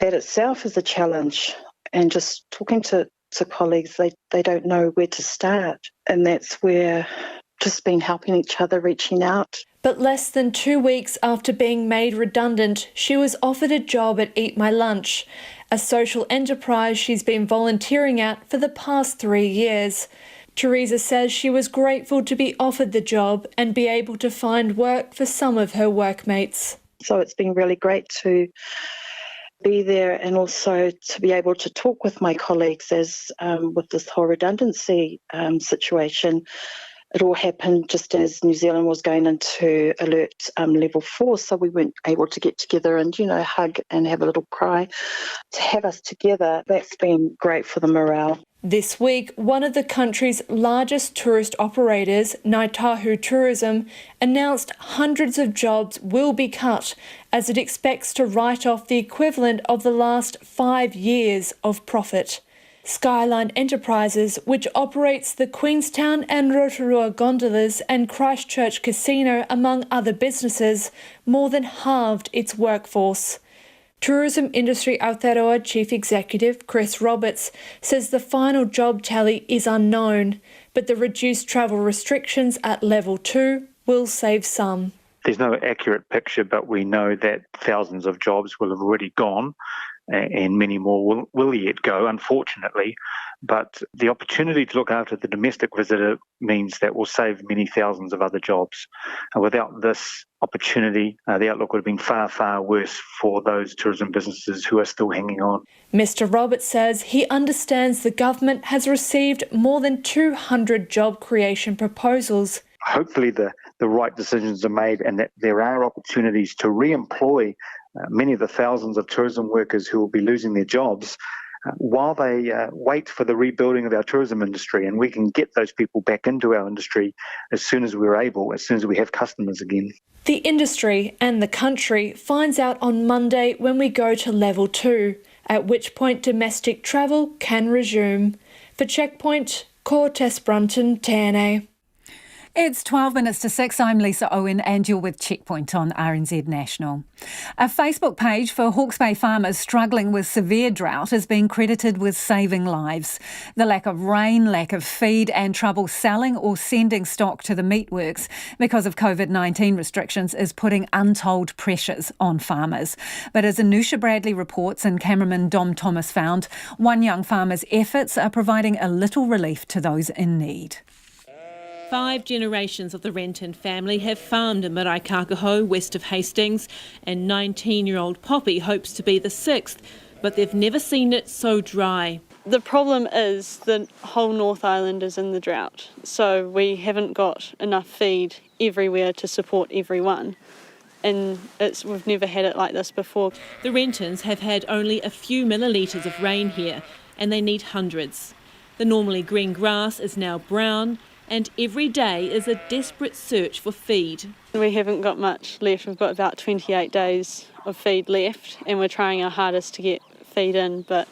that itself is a challenge. And just talking to colleagues, they don't know where to start. And that's where just been helping each other, reaching out. But less than 2 weeks after being made redundant, she was offered a job at Eat My Lunch, a social enterprise she's been volunteering at for the past 3 years. Teresa says she was grateful to be offered the job and be able to find work for some of her workmates. So it's been really great to be there and also to be able to talk with my colleagues as with this whole redundancy situation. It all happened just as New Zealand was going into alert level 4, so we weren't able to get together and, hug and have a little cry. To have us together, that's been great for the morale. This week, one of the country's largest tourist operators, Ngāi Tahu Tourism, announced hundreds of jobs will be cut as it expects to write off the equivalent of the last 5 years of profit. Skyline Enterprises, which operates the Queenstown and Rotorua gondolas and Christchurch Casino, among other businesses, more than halved its workforce. Tourism Industry Aotearoa Chief Executive Chris Roberts says the final job tally is unknown, but the reduced travel restrictions at level 2 will save some. There's no accurate picture, but we know that thousands of jobs will have already gone and many more will yet go, unfortunately. But the opportunity to look after the domestic visitor means that we'll save many thousands of other jobs. Without this opportunity, the outlook would have been far, far worse for those tourism businesses who are still hanging on. Mr. Roberts says he understands the government has received more than 200 job creation proposals. Hopefully the right decisions are made and that there are opportunities to re-employ many of the thousands of tourism workers who will be losing their jobs while they wait for the rebuilding of our tourism industry, and we can get those people back into our industry as soon as we're able, as soon as we have customers again. The industry and the country finds out on Monday when we go to level 2, at which point domestic travel can resume. For Checkpoint, ko Tess Brunton, tēnei. It's 12 minutes to 6. I'm Lisa Owen and you're with Checkpoint on RNZ National. A Facebook page for Hawke's Bay farmers struggling with severe drought is being credited with saving lives. The lack of rain, lack of feed and trouble selling or sending stock to the meatworks because of COVID-19 restrictions is putting untold pressures on farmers. But as Anusha Bradley reports and cameraman Dom Thomas found, one young farmer's efforts are providing a little relief to those in need. 5 generations of the Renton family have farmed in Marae Kākaho, west of Hastings, and 19-year-old Poppy hopes to be the 6th, but they've never seen it so dry. The problem is the whole North Island is in the drought, so we haven't got enough feed everywhere to support everyone. And we've never had it like this before. The Rentons have had only a few millilitres of rain here, and they need hundreds. The normally green grass is now brown, and every day is a desperate search for feed. We haven't got much left. We've got about 28 days of feed left, and we're trying our hardest to get feed in, but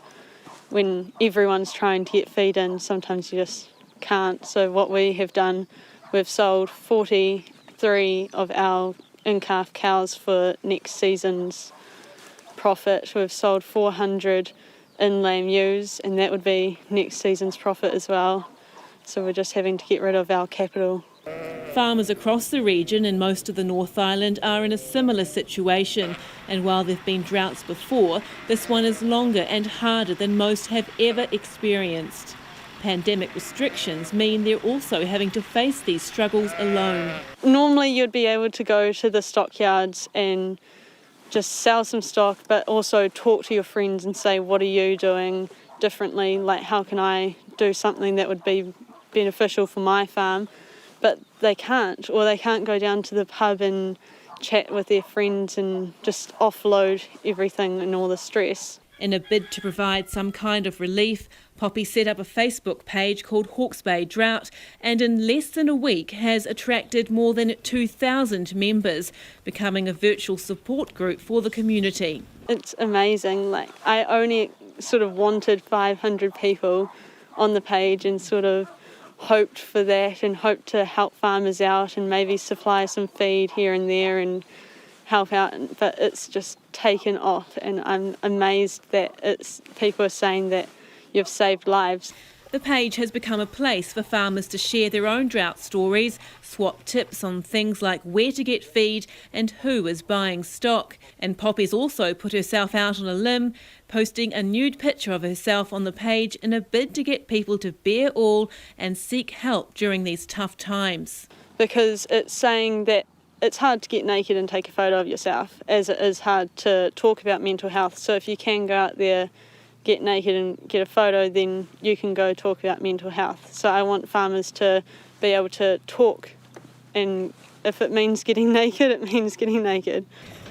when everyone's trying to get feed in, sometimes you just can't. So what we have done, we've sold 43 of our in-calf cows for next season's profit. We've sold 400 in-lamb ewes, and that would be next season's profit as well. So we're just having to get rid of our capital. Farmers across the region and most of the North Island are in a similar situation, and while there have been droughts before, this one is longer and harder than most have ever experienced. Pandemic restrictions mean they're also having to face these struggles alone. Normally you'd be able to go to the stockyards and just sell some stock, but also talk to your friends and say, what are you doing differently? Like, how can I do something that would be beneficial for my farm? But they can't, or they can't go down to the pub and chat with their friends and just offload everything and all the stress. In a bid to provide some kind of relief, Poppy set up a Facebook page called Hawke's Bay Drought, and in less than a week has attracted more than 2,000 members, becoming a virtual support group for the community. It's amazing. Like, I only sort of wanted 500 people on the page and sort of hoped for that and hoped to help farmers out and maybe supply some feed here and there and help out, but it's just taken off, and I'm amazed that people are saying that you've saved lives. The page has become a place for farmers to share their own drought stories, swap tips on things like where to get feed and who is buying stock. And Poppy's also put herself out on a limb, posting a nude picture of herself on the page in a bid to get people to bear all and seek help during these tough times. Because it's saying that it's hard to get naked and take a photo of yourself, as it is hard to talk about mental health. So if you can go out there, get naked and get a photo, then you can go talk about mental health. So I want farmers to be able to talk, and if it means getting naked, it means getting naked.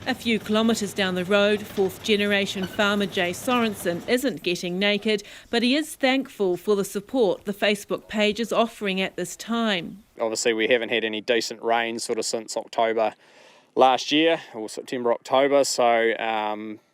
A few kilometres down the road, fourth-generation farmer Jay Sorensen isn't getting naked, but he is thankful for the support the Facebook page is offering at this time. Obviously, we haven't had any decent rain sort of since October last year, or September, October, so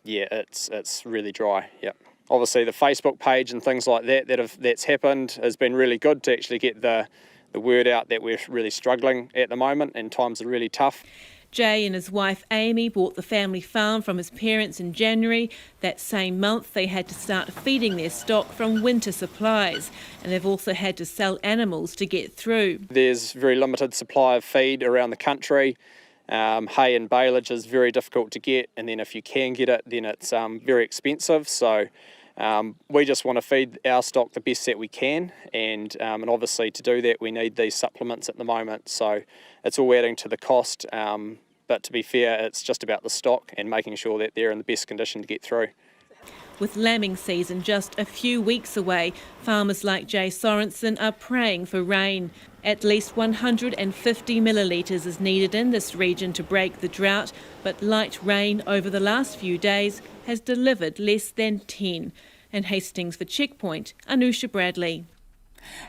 yeah, it's really dry, yep. Obviously, the Facebook page and things like that's happened has been really good to actually get the word out that we're really struggling at the moment and times are really tough. Jay and his wife Amy bought the family farm from his parents in January. That same month they had to start feeding their stock from winter supplies, and they've also had to sell animals to get through. There's very limited supply of feed around the country. Hay and baleage is very difficult to get, and then if you can get it, then it's very expensive. So we just want to feed our stock the best that we can, and obviously to do that we need these supplements at the moment. So it's all adding to the cost, but to be fair, it's just about the stock and making sure that they're in the best condition to get through. With lambing season just a few weeks away, farmers like Jay Sorensen are praying for rain. At least 150 millilitres is needed in this region to break the drought, but light rain over the last few days has delivered less than 10. In Hastings for Checkpoint, Anusha Bradley.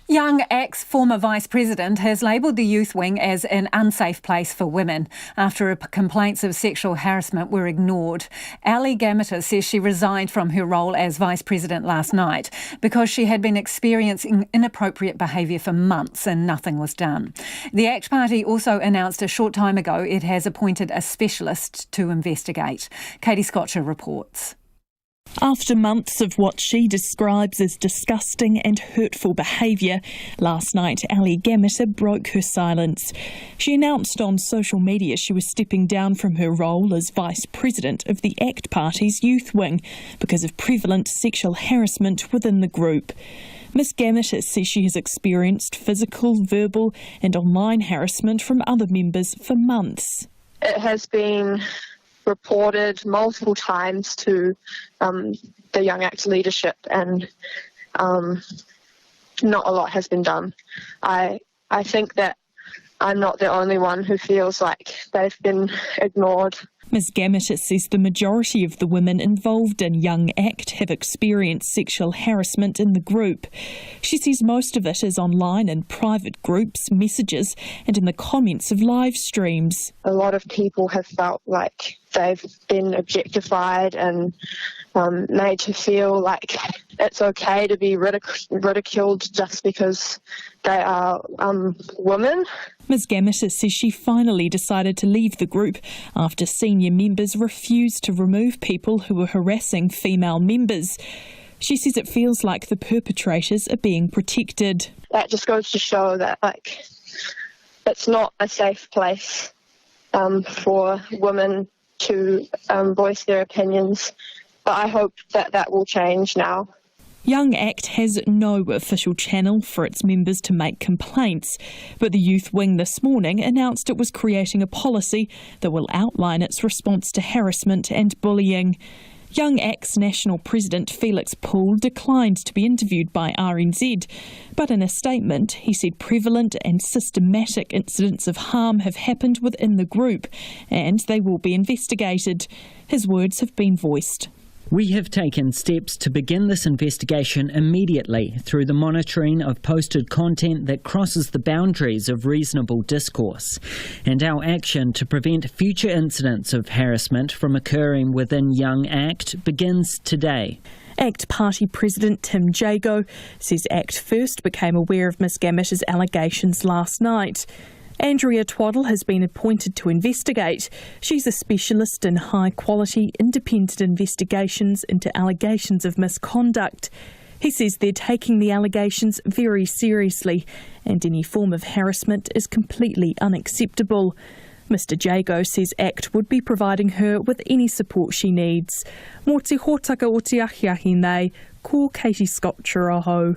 Young ex-former Vice President has labelled the youth wing as an unsafe place for women after complaints of sexual harassment were ignored. Ali Gameter says she resigned from her role as Vice President last night because she had been experiencing inappropriate behaviour for months and nothing was done. The ACT Party also announced a short time ago it has appointed a specialist to investigate. Katie Scotcher reports. After months of what she describes as disgusting and hurtful behaviour, last night Ali Gameter broke her silence. She announced on social media she was stepping down from her role as Vice President of the ACT Party's youth wing because of prevalent sexual harassment within the group. Ms Gameter says she has experienced physical, verbal and online harassment from other members for months. It has been reported multiple times to the Young ACT leadership, and not a lot has been done. I think that I'm not the only one who feels like they've been ignored. Ms Gameter says the majority of the women involved in Young ACT have experienced sexual harassment in the group. She says most of it is online in private groups, messages and in the comments of live streams. A lot of people have felt like they've been objectified and made to feel like it's okay to be ridiculed just because they are women. Ms Gameter says she finally decided to leave the group after senior members refused to remove people who were harassing female members. She says it feels like the perpetrators are being protected. That just goes to show that it's not a safe place for women to voice their opinions. But I hope that will change now. Young ACT has no official channel for its members to make complaints, but the youth wing this morning announced it was creating a policy that will outline its response to harassment and bullying. Young ACT's national president Felix Poole declined to be interviewed by RNZ, but in a statement he said prevalent and systematic incidents of harm have happened within the group and they will be investigated. His words have been voiced. We have taken steps to begin this investigation immediately through the monitoring of posted content that crosses the boundaries of reasonable discourse, and our action to prevent future incidents of harassment from occurring within Young ACT begins today. ACT Party President Tim Jago says ACT first became aware of Ms Gameter's allegations last night. Andrea Twaddle has been appointed to investigate. She's a specialist in high-quality, independent investigations into allegations of misconduct. He says they're taking the allegations very seriously and any form of harassment is completely unacceptable. Mr Jago says ACT would be providing her with any support she needs. Mō te hōtaka o te ahiahi nei, ko Katie Scott Churaho.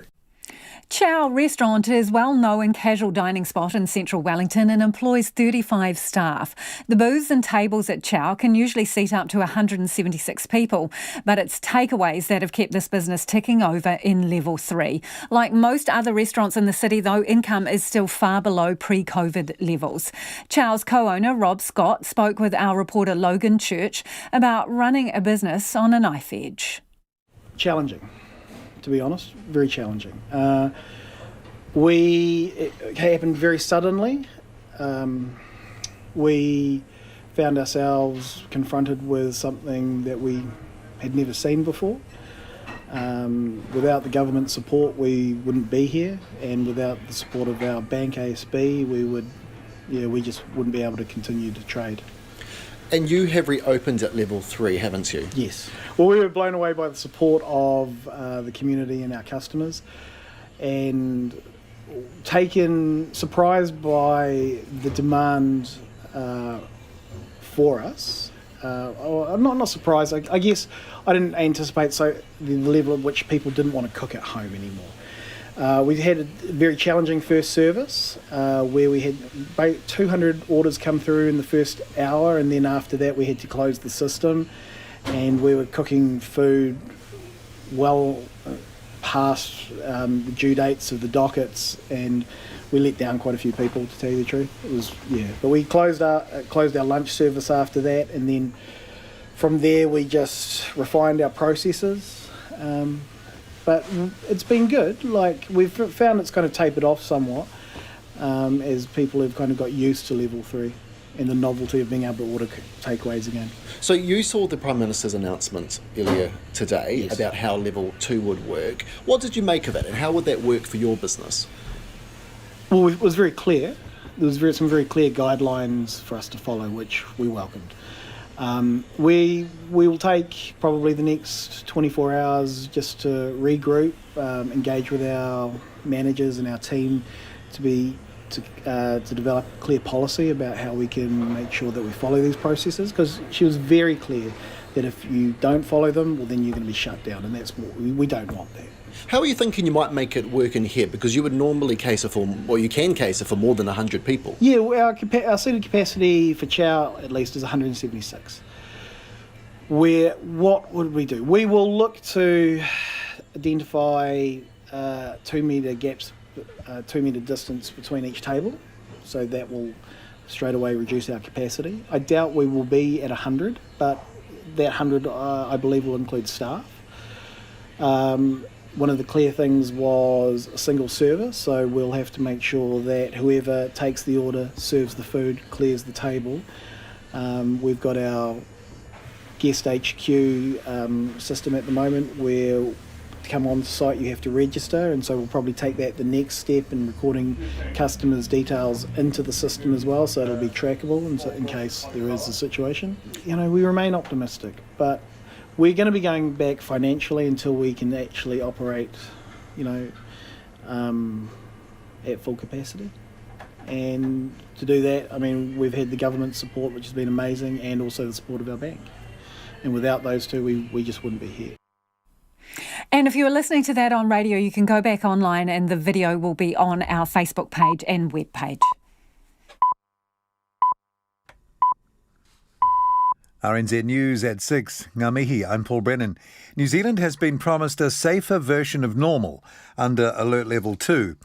Chow Restaurant is well-known casual dining spot in central Wellington and employs 35 staff. The booths and tables at Chow can usually seat up to 176 people, but it's takeaways that have kept this business ticking over in level 3. Like most other restaurants in the city, though, income is still far below pre-COVID levels. Chow's co-owner, Rob Scott, spoke with our reporter Logan Church about running a business on a knife edge. Challenging. To be honest, very challenging. It happened very suddenly. We found ourselves confronted with something that we had never seen before. Without the government support, we wouldn't be here, and without the support of our bank ASB, we just wouldn't be able to continue to trade. And you have reopened at level 3, haven't you? Yes. Well, we were blown away by the support of the community and our customers, and surprised by the demand for us. I'm not surprised. I guess I didn't anticipate the level at which people didn't want to cook at home anymore. We had a very challenging first service where we had about 200 orders come through in the first hour, and then after that we had to close the system, and we were cooking food well past the due dates of the dockets, and we let down quite a few people, to tell you the truth. But we closed our lunch service after that, and then from there we just refined our processes. But it's been good. We've found it's kind of tapered off somewhat as people have kind of got used to level 3 and the novelty of being able to order takeaways again. So you saw the Prime Minister's announcement earlier today about how level 2 would work. What did you make of it, and how would that work for your business? Well, it was very clear. There was some very clear guidelines for us to follow, which we welcomed. We will take probably the next 24 hours just to regroup, engage with our managers and our team to develop clear policy about how we can make sure that we follow these processes, because she was very clear that if you don't follow them, well, then you're going to be shut down, and that's what we don't want that. How are you thinking you might make it work in here? Because you would normally cater for, or you can cater for more than 100 people. Yeah, our seated capacity for Chow at least is 176. What would we do? We will look to identify 2 metre gaps, 2 metre distance between each table, so that will straight away reduce our capacity. I doubt we will be at 100, but that 100 I believe will include staff. One of the clear things was a single server, so we'll have to make sure that whoever takes the order, serves the food, clears the table. We've got our guest HQ system at the moment where to come on site you have to register, and so we'll probably take that the next step in recording customers' details into the system as well, so it'll be trackable in case there is a situation. You know, we remain optimistic, but we're going to be going back financially until we can actually operate, you know, at full capacity. And to do that, I mean, we've had the government support, which has been amazing, and also the support of our bank. And without those two, we just wouldn't be here. And if you were listening to that on radio, you can go back online and the video will be on our Facebook page and web page. RNZ News at 6. Ngā mihi, I'm Paul Brennan. New Zealand has been promised a safer version of normal under Alert Level 2.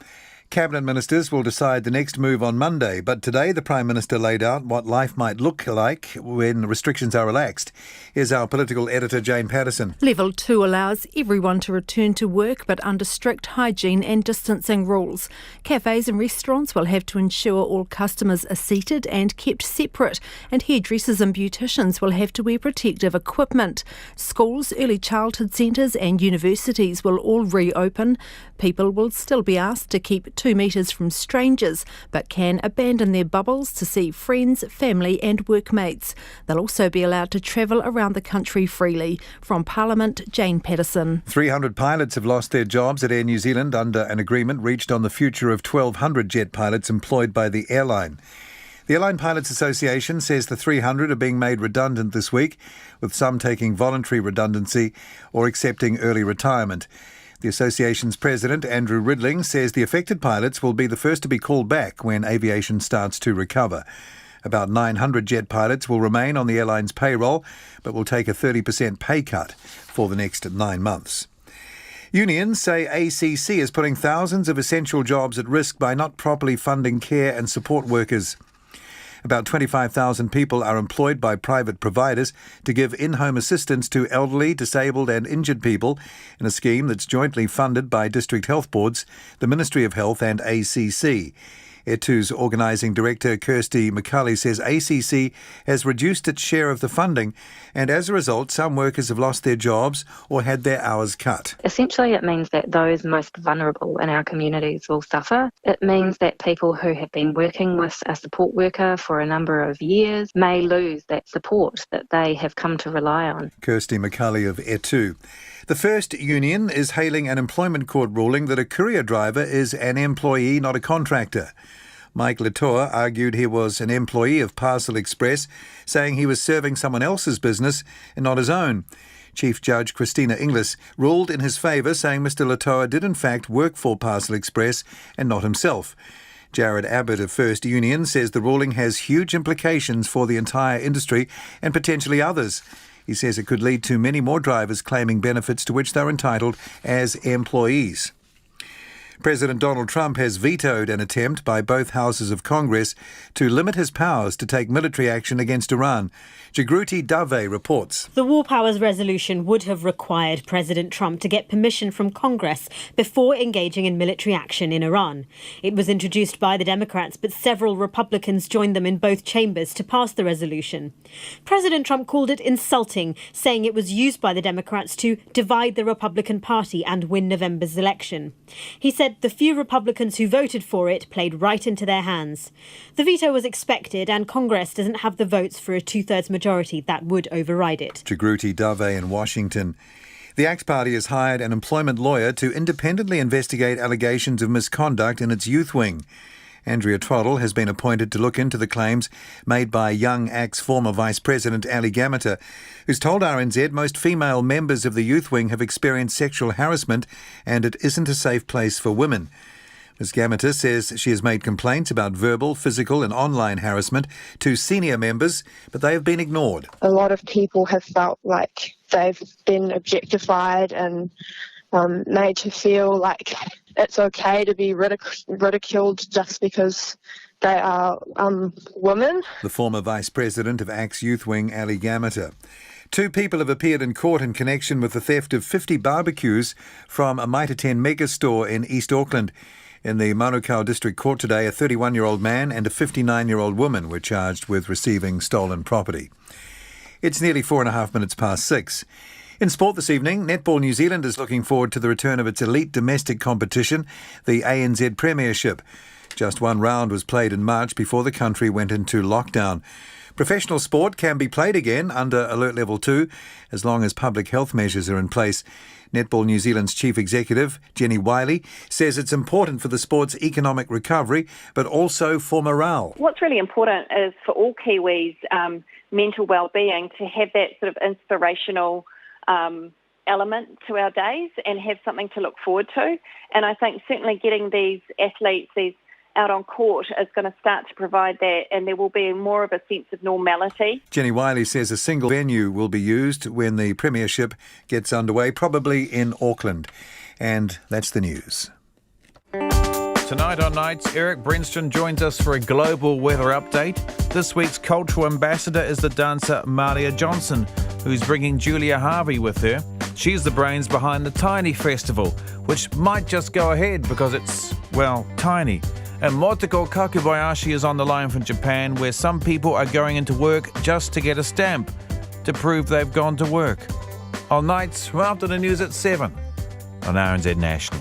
Cabinet ministers will decide the next move on Monday, but today the Prime Minister laid out what life might look like when restrictions are relaxed. Here's our political editor, Jane Patterson. Level 2 allows everyone to return to work, but under strict hygiene and distancing rules. Cafes and restaurants will have to ensure all customers are seated and kept separate, and hairdressers and beauticians will have to wear protective equipment. Schools, early childhood centres and universities will all reopen. People will still be asked to keep 2 metres from strangers, but can abandon their bubbles to see friends, family and workmates. They'll also be allowed to travel around the country freely. From Parliament, Jane Patterson. 300 pilots have lost their jobs at Air New Zealand under an agreement reached on the future of 1,200 jet pilots employed by the airline. The Airline Pilots Association says the 300 are being made redundant this week, with some taking voluntary redundancy or accepting early retirement. The association's president, Andrew Ridling, says the affected pilots will be the first to be called back when aviation starts to recover. About 900 jet pilots will remain on the airline's payroll, but will take a 30% pay cut for the next 9 months. Unions say ACC is putting thousands of essential jobs at risk by not properly funding care and support workers. About 25,000 people are employed by private providers to give in-home assistance to elderly, disabled and injured people in a scheme that's jointly funded by district health boards, the Ministry of Health and ACC. Etu's organising director Kirsty McCulley says ACC has reduced its share of the funding, and as a result some workers have lost their jobs or had their hours cut. Essentially it means that those most vulnerable in our communities will suffer. It means that people who have been working with a support worker for a number of years may lose that support that they have come to rely on. Kirsty McCulley of Etu. The First Union is hailing an employment court ruling that a courier driver is an employee, not a contractor. Mike Latour argued he was an employee of Parcel Express, saying he was serving someone else's business and not his own. Chief Judge Christina Inglis ruled in his favour, saying Mr Latour did in fact work for Parcel Express and not himself. Jared Abbott of First Union says the ruling has huge implications for the entire industry and potentially others. He says it could lead to many more drivers claiming benefits to which they're entitled as employees. President Donald Trump has vetoed an attempt by both houses of Congress to limit his powers to take military action against Iran. Jagruti Dave reports. The War Powers resolution would have required President Trump to get permission from Congress before engaging in military action in Iran. It was introduced by the Democrats, but several Republicans joined them in both chambers to pass the resolution. President Trump called it insulting, saying it was used by the Democrats to divide the Republican Party and win November's election. He said the few Republicans who voted for it played right into their hands. The veto was expected, and Congress doesn't have the votes for a two-thirds majority that would override it. Jagruti Dave in Washington. The ACT Party has hired an employment lawyer to independently investigate allegations of misconduct in its youth wing. Andrea Twaddle has been appointed to look into the claims made by Young ACT's former Vice President Ali Gamata, who's told RNZ most female members of the youth wing have experienced sexual harassment and it isn't a safe place for women. Ms Gamata says she has made complaints about verbal, physical and online harassment to senior members, but they have been ignored. A lot of people have felt like they've been objectified and made to feel like it's okay to be ridiculed just because they are women. The former Vice President of ACT's Youth Wing, Ali Gameter. 2 people have appeared in court in connection with the theft of 50 barbecues from a Mitre 10 megastore in East Auckland. In the Manukau District Court today, a 31-year-old man and a 59-year-old woman were charged with receiving stolen property. It's nearly 6:04. In sport this evening, Netball New Zealand is looking forward to the return of its elite domestic competition, the ANZ Premiership. Just one round was played in March before the country went into lockdown. Professional sport can be played again under Alert Level 2 as long as public health measures are in place. Netball New Zealand's Chief Executive, Jenny Wiley, says it's important for the sport's economic recovery, but also for morale. What's really important is for all Kiwis' mental well-being to have that sort of inspirational element to our days and have something to look forward to. And I think certainly getting these athletes, these out on court is going to start to provide that, and there will be more of a sense of normality. Jenny Wiley says a single venue will be used when the Premiership gets underway, probably in Auckland. And that's the news. Tonight on Nights, Eric Brenston joins us for a global weather update. This week's cultural ambassador is the dancer Maria Johnson, who's bringing Julia Harvey with her. She's the brains behind the Tiny Festival, which might just go ahead because it's, well, tiny. And Motoko Kakubayashi is on the line from Japan, where some people are going into work just to get a stamp to prove they've gone to work. On Nights, we're after the news at 7 on RNZ National.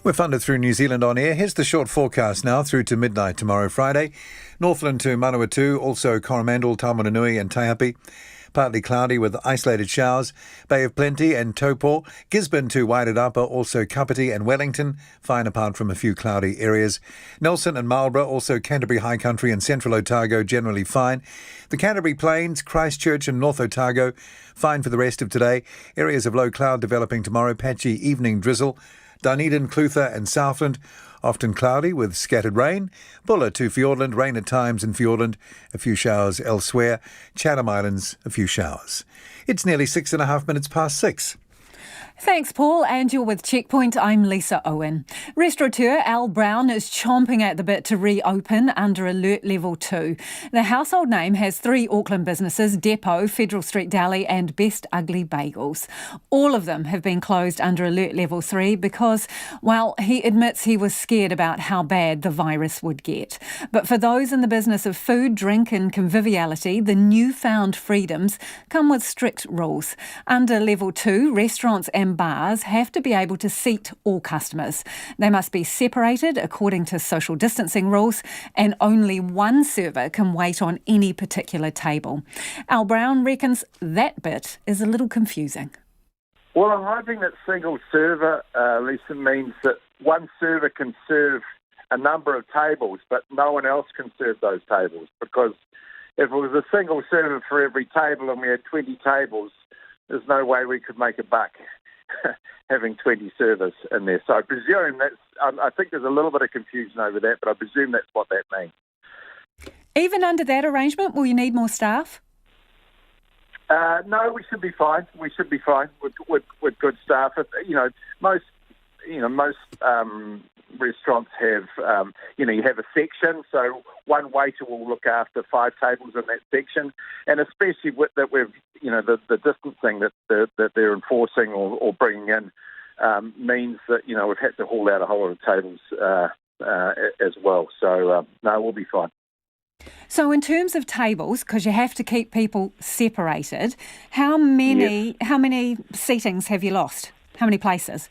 We're funded through New Zealand On Air. Here's the short forecast now through to midnight tomorrow, Friday. Northland to Manawatu, also Coromandel, Taumarunui and Taihape. Partly cloudy with isolated showers. Bay of Plenty and Taupo. Gisborne to Wairarapa, also Kapiti and Wellington. Fine apart from a few cloudy areas. Nelson and Marlborough, also Canterbury High Country and Central Otago, generally fine. The Canterbury Plains, Christchurch and North Otago, fine for the rest of today. Areas of low cloud developing tomorrow. Patchy evening drizzle. Dunedin, Clutha and Southland, often cloudy with scattered rain. Bulla to Fiordland, rain at times in Fiordland, a few showers elsewhere. Chatham Islands, a few showers. It's nearly 6:06. Thanks, Paul. And you're with Checkpoint. I'm Lisa Owen. Restaurateur Al Brown is chomping at the bit to reopen under Alert Level 2. The household name has 3 Auckland businesses, Depot, Federal Street Deli and Best Ugly Bagels. All of them have been closed under Alert Level 3 because, well, he admits he was scared about how bad the virus would get. But for those in the business of food, drink and conviviality, the newfound freedoms come with strict rules. Under Level 2, restaurants and bars have to be able to seat all customers. They must be separated according to social distancing rules, and only one server can wait on any particular table. Al Brown reckons that bit is a little confusing. Well, I'm hoping that single server, Lisa, means that one server can serve a number of tables, but no one else can serve those tables, because if it was a single server for every table and we had 20 tables, there's no way we could make a buck having 20 servers in there. So I presume that's, I think there's a little bit of confusion over that, but I presume that's what that means. Even under that arrangement, will you need more staff? No, we should be fine. We should be fine with good staff. Most restaurants have, you have a section, so one waiter will look after 5 tables in that section, and especially with that we've, the distancing that they're enforcing or bringing in means that, we've had to haul out a whole lot of tables as well. So, no, we'll be fine. So in terms of tables, because you have to keep people separated, how many seatings have you lost? How many places?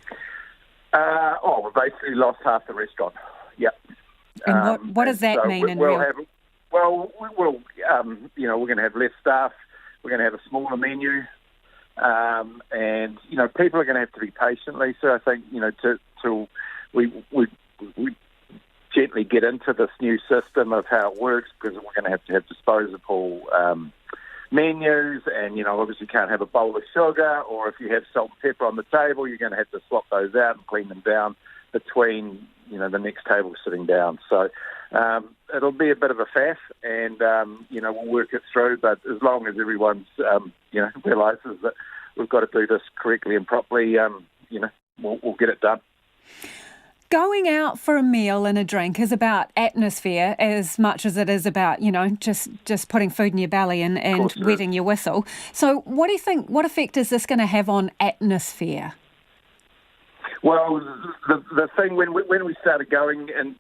We've basically lost half the restaurant. Yep. And what does that mean in real? We're going to have less staff. We're going to have a smaller menu, and people are going to have to be patient, Lisa. I think till we gently get into this new system of how it works, because we're going to have disposable menus, and obviously can't have a bowl of sugar, or if you have salt and pepper on the table, you're going to have to swap those out and clean them down between the next table sitting down. So it'll be a bit of a faff, and we'll work it through. But as long as everyone's realises that we've got to do this correctly and properly, we'll get it done. Going out for a meal and a drink is about atmosphere as much as it is about, just putting food in your belly and wetting your whistle. So what do you think, what effect is this going to have on atmosphere? Well, the thing when we started going and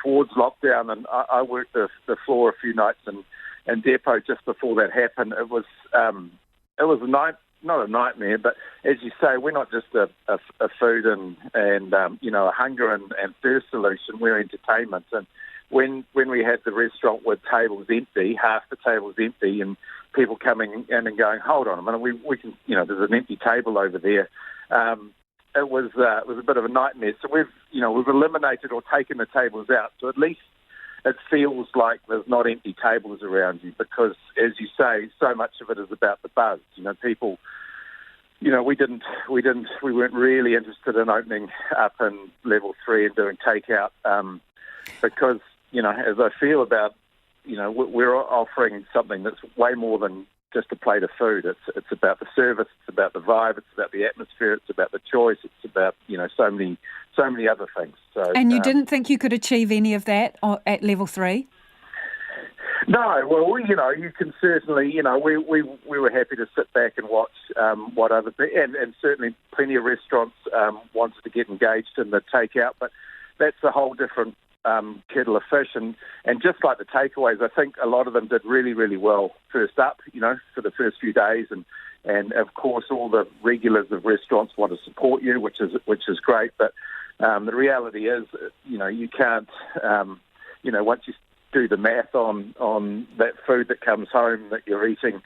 towards lockdown, and I worked the floor a few nights in depot just before that happened. It was not a nightmare, but as you say, we're not just a food and a hunger and thirst solution. We're entertainment, and when we had the restaurant with tables empty, half the tables empty, and people coming in and going, hold on a minute, we can, there's an empty table over there. It was a bit of a nightmare. So we've eliminated or taken the tables out. So at least it feels like there's not empty tables around you, because, as you say, so much of it is about the buzz. People. We weren't really interested in opening up in level 3 and doing takeout because, as I feel about, we're offering something that's way more than just a plate of food. It's about the service, it's about the vibe, it's about the atmosphere, it's about the choice, it's about so many other things. So, and you didn't think you could achieve any of that at level 3? No, well, you can certainly, we were happy to sit back and watch what other people, and certainly plenty of restaurants wanted to get engaged in the takeout, but that's a whole different kettle of fish. And just like the takeaways, I think a lot of them did really, really well first up, for the first few days. And of course, all the regulars of restaurants want to support you, which is great. But the reality is, you can't, once you do the math on that food that comes home that you're eating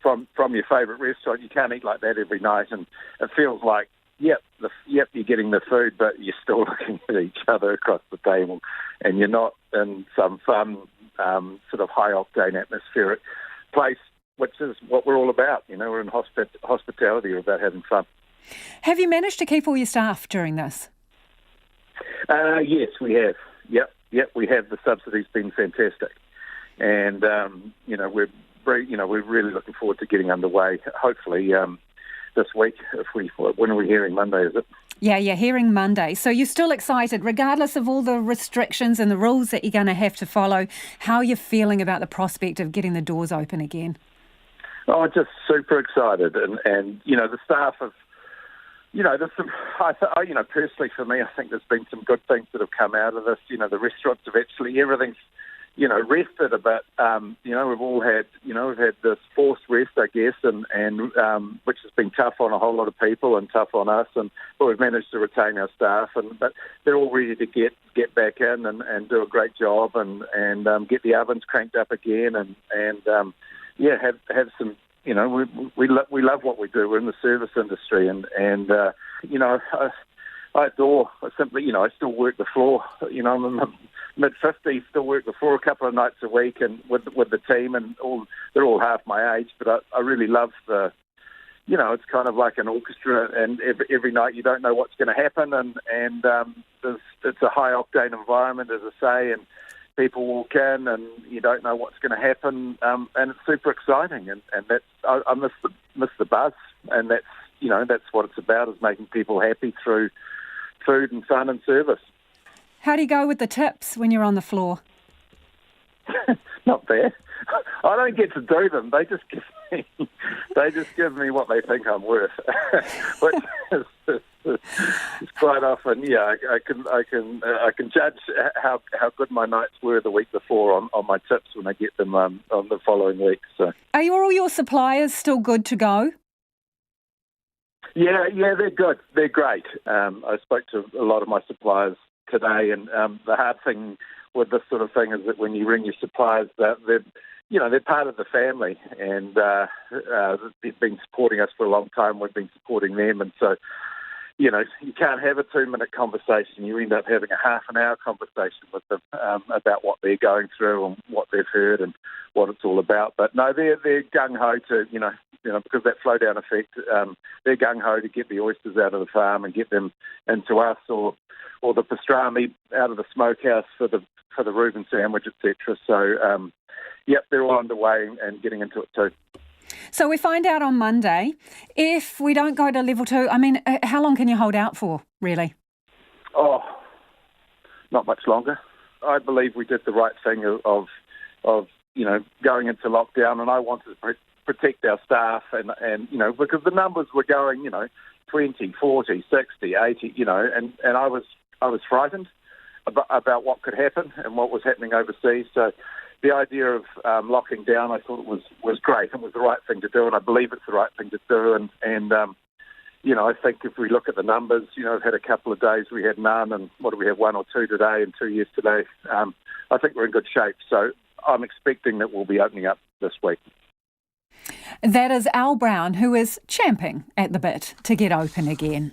from your favourite restaurant, you can't eat like that every night. And it feels like, Yep, you're getting the food, but you're still looking at each other across the table, and you're not in some fun, sort of high-octane atmospheric place, which is what we're all about. We're in hospitality, we're about having fun. Have you managed to keep all your staff during this? Yes, we have. Yep, we have. The subsidy's been fantastic, and we're really looking forward to getting underway. Hopefully. This week, when are we hearing? Monday, is it? Yeah, hearing Monday. So you're still excited, regardless of all the restrictions and the rules that you're going to have to follow. How are you feeling about the prospect of getting the doors open again? Oh, just super excited, and the staff have, there's some. Personally for me, I think there's been some good things that have come out of this. The restaurants have actually everything's. Rested a bit. We've all had, we've had this forced rest, I guess, and which has been tough on a whole lot of people and tough on us, but we've managed to retain our staff, but they're all ready to get back in and do a great job and get the ovens cranked up again and have some. We love what we do. We're in the service industry, and I adore simply. I still work the floor. I'm in my mid-50s, still work the floor a couple of nights a week, and with the team, and they're all half my age. But I really love the. It's kind of like an orchestra, and every night you don't know what's going to happen, and it's a high octane environment, as I say, and people walk in, and you don't know what's going to happen, and it's super exciting, and that's I miss the buzz, and that's what it's about, is making people happy through food and fun and service. How do you go with the tips when you're on the floor? Not bad. I don't get to do them. They just give me what they think I'm worth, which is quite often. Yeah, I can judge how good my nights were the week before on my tips when I get them on the following week. So, are all your suppliers still good to go? Yeah, they're good. They're great. I spoke to a lot of my suppliers today, and the hard thing with this sort of thing is that when you ring your suppliers, they're part of the family, and they've been supporting us for a long time. We've been supporting them, and so you can't have a 2-minute conversation. You end up having a half an hour conversation with them about what they're going through and what they've heard and what it's all about. But no, they're gung ho to because that flow down effect. They're gung ho to get the oysters out of the farm and get them into us, or the pastrami out of the smokehouse for the Reuben sandwich, etc. So, they're all underway and getting into it too. So we find out on Monday. If we don't go to level 2, I mean, how long can you hold out for, really? Oh, not much longer. I believe we did the right thing of going into lockdown, and I wanted to protect our staff and because the numbers were going, 20, 40, 60, 80, and I was frightened about what could happen and what was happening overseas. So the idea of locking down, I thought it was great. It was the right thing to do, and I believe it's the right thing to do. And I think if we look at the numbers, I've had a couple of days we had none, and what do we have, 1 or 2 today and 2 yesterday. I think we're in good shape. So I'm expecting that we'll be opening up this week. That is Al Brown, who is champing at the bit to get open again.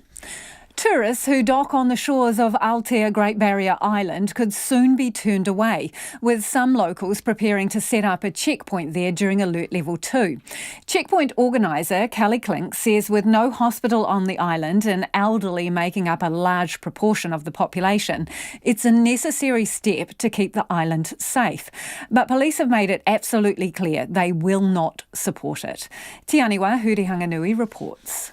Tourists who dock on the shores of Aotea Great Barrier Island could soon be turned away, with some locals preparing to set up a checkpoint there during Alert Level 2. Checkpoint organiser Kelly Klink says with no hospital on the island and elderly making up a large proportion of the population, it's a necessary step to keep the island safe. But police have made it absolutely clear they will not support it. Te Aniwa Hurihanganui reports.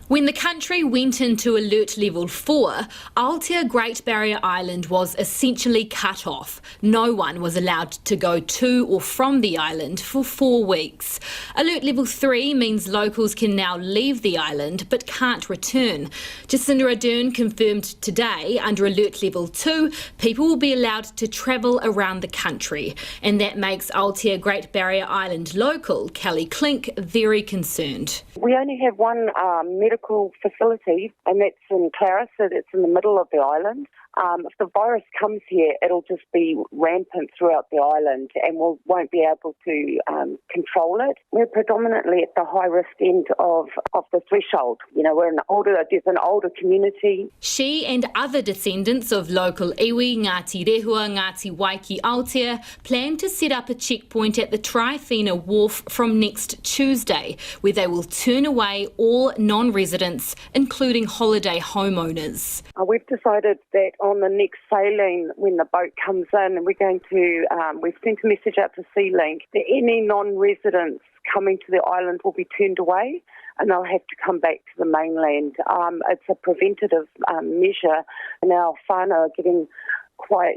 When the country went into Alert Level 4, Aotea Great Barrier Island was essentially cut off. No one was allowed to go to or from the island for 4 weeks. Alert Level 3 means locals can now leave the island but can't return. Jacinda Ardern confirmed today under Alert Level 2, people will be allowed to travel around the country. And that makes Aotea Great Barrier Island local Kelly Klink very concerned. We only have one medical facility, and that's in Clarissa, so that's in the middle of the island. If the virus comes here, it'll just be rampant throughout the island, and we won't be able to control it. We're predominantly at the high-risk end of the threshold. There's an older community. She and other descendants of local iwi, Ngāti Rehua, Ngāti Waiki Aotea, plan to set up a checkpoint at the Trifina Wharf from next Tuesday, where they will turn away all non-residents, including holiday homeowners. We've decided that on the next sailing, when the boat comes in, and we're going to, we've sent a message out to SeaLink that any non-residents coming to the island will be turned away and they'll have to come back to the mainland. It's a preventative measure, and our whānau are getting quite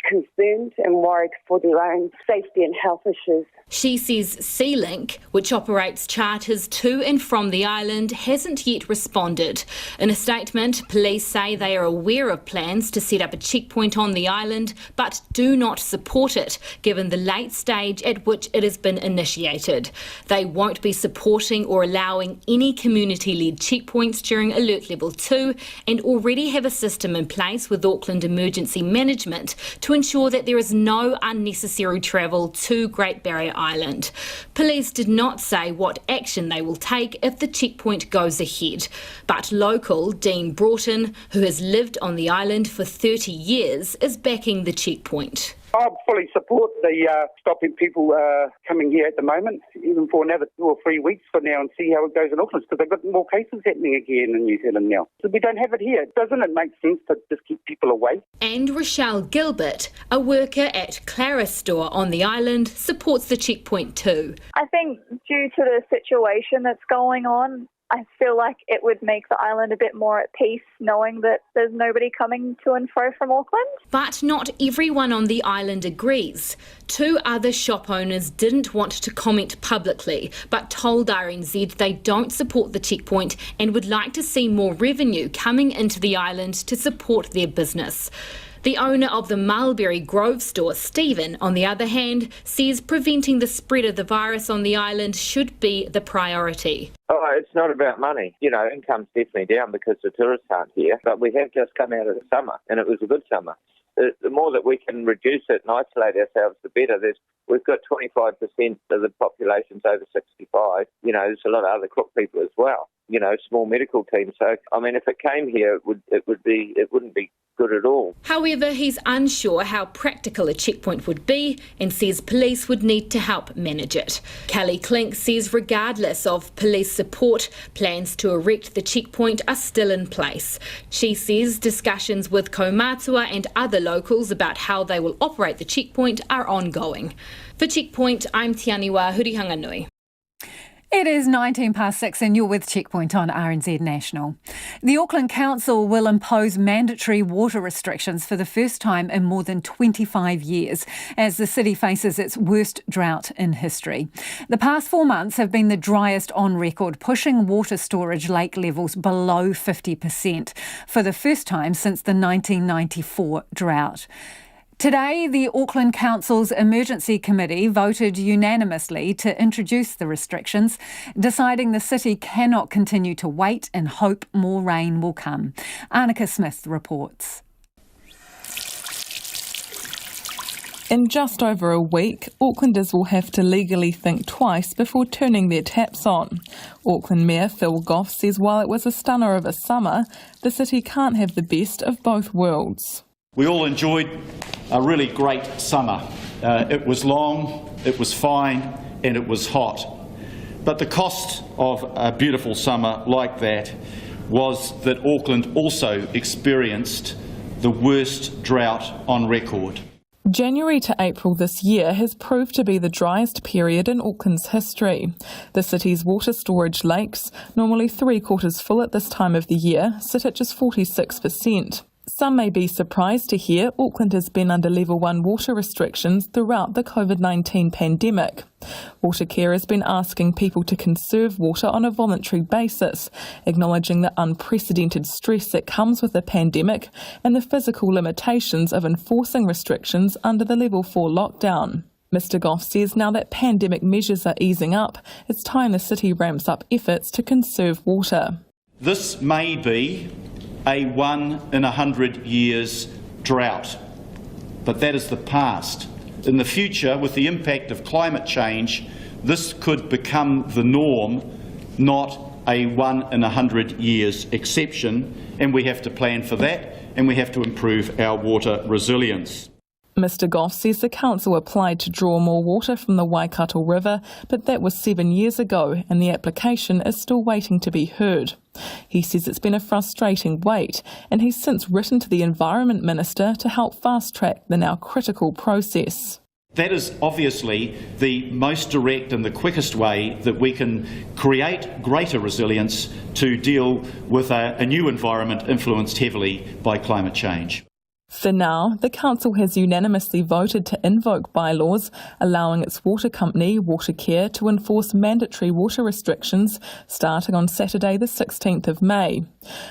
concerned and worried for their own safety and health issues. She says SeaLink, which operates charters to and from the island, hasn't yet responded. In a statement, police say they are aware of plans to set up a checkpoint on the island, but do not support it, given the late stage at which it has been initiated. They won't be supporting or allowing any community-led checkpoints during Alert Level 2 and already have a system in place with Auckland Emergency Management to ensure that there is no unnecessary travel to Great Barrier Island. Police did not say what action they will take if the checkpoint goes ahead, but local Dean Broughton, who has lived on the island for 30 years, is backing the checkpoint. I fully support the stopping people coming here at the moment, even for another 2 or 3 weeks for now, and see how it goes in Auckland, because they've got more cases happening again in New Zealand now. So we don't have it here. Doesn't it make sense to just keep people away? And Rochelle Gilbert, a worker at Claris store on the island, supports the checkpoint too. I think due to the situation that's going on, I feel like it would make the island a bit more at peace knowing that there's nobody coming to and fro from Auckland. But not everyone on the island agrees. 2 other shop owners didn't want to comment publicly, but told RNZ they don't support the checkpoint and would like to see more revenue coming into the island to support their business. The owner of the Mulberry Grove store, Stephen, on the other hand, says preventing the spread of the virus on the island should be the priority. Oh, it's not about money. Income's definitely down because the tourists aren't here, but we have just come out of the summer, and it was a good summer. The more that we can reduce it and isolate ourselves, the better. We've got 25% of the population's over 65. There's a lot of other crook people as well. Small medical teams. So, if it came here, it wouldn't be good at all. However, he's unsure how practical a checkpoint would be and says police would need to help manage it. Kelly Klink says regardless of police support, plans to erect the checkpoint are still in place. She says discussions with Kaumatua and other locals about how they will operate the checkpoint are ongoing. For Checkpoint, I'm Te Aniwa Hurihanganui. It is 6:19 and you're with Checkpoint on RNZ National. The Auckland Council will impose mandatory water restrictions for the first time in more than 25 years as the city faces its worst drought in history. The past 4 months have been the driest on record, pushing water storage lake levels below 50% for the first time since the 1994 drought. Today, the Auckland Council's Emergency Committee voted unanimously to introduce the restrictions, deciding the city cannot continue to wait and hope more rain will come. Annika Smith reports. In just over a week, Aucklanders will have to legally think twice before turning their taps on. Auckland Mayor Phil Goff says while it was a stunner of a summer, the city can't have the best of both worlds. We all enjoyed a really great summer. It was long, it was fine, and it was hot. But the cost of a beautiful summer like that was that Auckland also experienced the worst drought on record. January to April this year has proved to be the driest period in Auckland's history. The city's water storage lakes, normally 3/4 full at this time of the year, sit at just 46%. Some may be surprised to hear Auckland has been under Level 1 water restrictions throughout the COVID-19 pandemic. Watercare has been asking people to conserve water on a voluntary basis, acknowledging the unprecedented stress that comes with the pandemic and the physical limitations of enforcing restrictions under the Level 4 lockdown. Mr Goff says now that pandemic measures are easing up, it's time the city ramps up efforts to conserve water. This may be a 1 in 100 years drought, but that is the past. In the future, with the impact of climate change, this could become the norm, not a 1 in 100 years exception, and we have to plan for that, and we have to improve our water resilience. Mr Goff says the council applied to draw more water from the Waikato River, but that was 7 years ago and the application is still waiting to be heard. He says it's been a frustrating wait and he's since written to the Environment Minister to help fast-track the now critical process. That is obviously the most direct and the quickest way that we can create greater resilience to deal with a new environment influenced heavily by climate change. For now, the council has unanimously voted to invoke bylaws allowing its water company, Watercare, to enforce mandatory water restrictions starting on Saturday the 16th of May.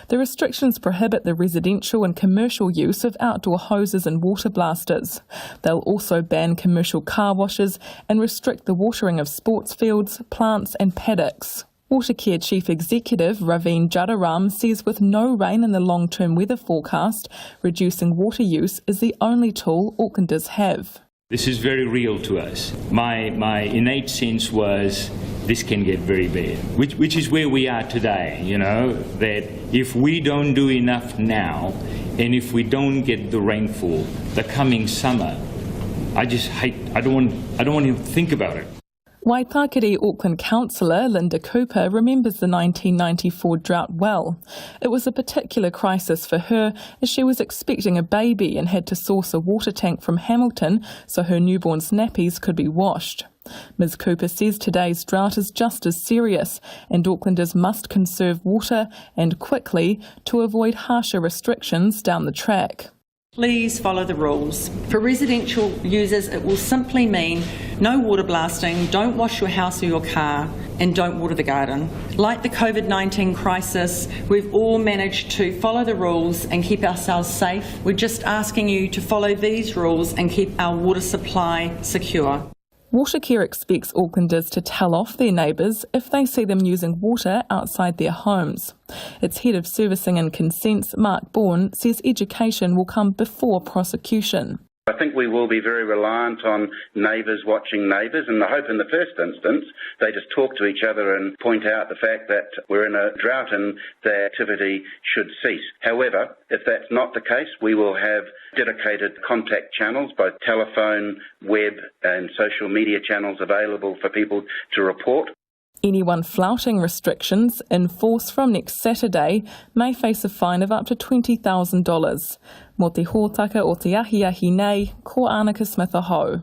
The restrictions prohibit the residential and commercial use of outdoor hoses and water blasters. They'll also ban commercial car washes and restrict the watering of sports fields, plants and paddocks. Watercare Chief Executive Raveen Jadaram says with no rain in the long-term weather forecast, reducing water use is the only tool Aucklanders have. This is very real to us. My innate sense was this can get very bad, which is where we are today, that if we don't do enough now and if we don't get the rainfall the coming summer, I don't want to think about it. Waitakere Auckland councillor Linda Cooper remembers the 1994 drought well. It was a particular crisis for her as she was expecting a baby and had to source a water tank from Hamilton so her newborn's nappies could be washed. Ms Cooper says today's drought is just as serious and Aucklanders must conserve water and quickly to avoid harsher restrictions down the track. Please follow the rules. For residential users, it will simply mean no water blasting, don't wash your house or your car, and don't water the garden. Like the COVID-19 crisis, we've all managed to follow the rules and keep ourselves safe. We're just asking you to follow these rules and keep our water supply secure. Watercare expects Aucklanders to tell off their neighbours if they see them using water outside their homes. Its head of servicing and consents, Mark Bourne, says education will come before prosecution. I think we will be very reliant on neighbours watching neighbours, and I hope in the first instance they just talk to each other and point out the fact that we're in a drought and the activity should cease. However, if that's not the case, we will have dedicated contact channels, both telephone, web and social media channels available for people to report. Anyone flouting restrictions in force from next Saturday may face a fine of up to $20,000. Mo te hōtaka o te ahi nei, ko Annika Smith ahau.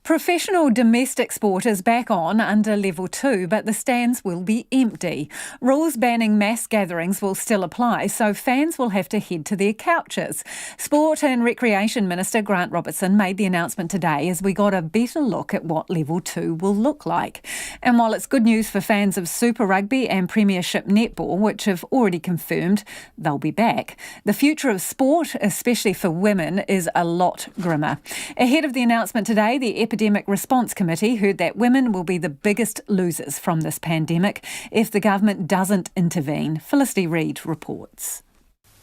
Professional domestic sport is back on under Level 2, but the stands will be empty. Rules banning mass gatherings will still apply, so fans will have to head to their couches. Sport and Recreation Minister Grant Robertson made the announcement today as we got a better look at what Level 2 will look like. And while it's good news for fans of Super Rugby and Premiership Netball, which have already confirmed they'll be back, the future of sport, especially for women, is a lot grimmer. Ahead of the announcement today, the Epidemic Response Committee heard that women will be the biggest losers from this pandemic if the government doesn't intervene. Felicity Reid reports.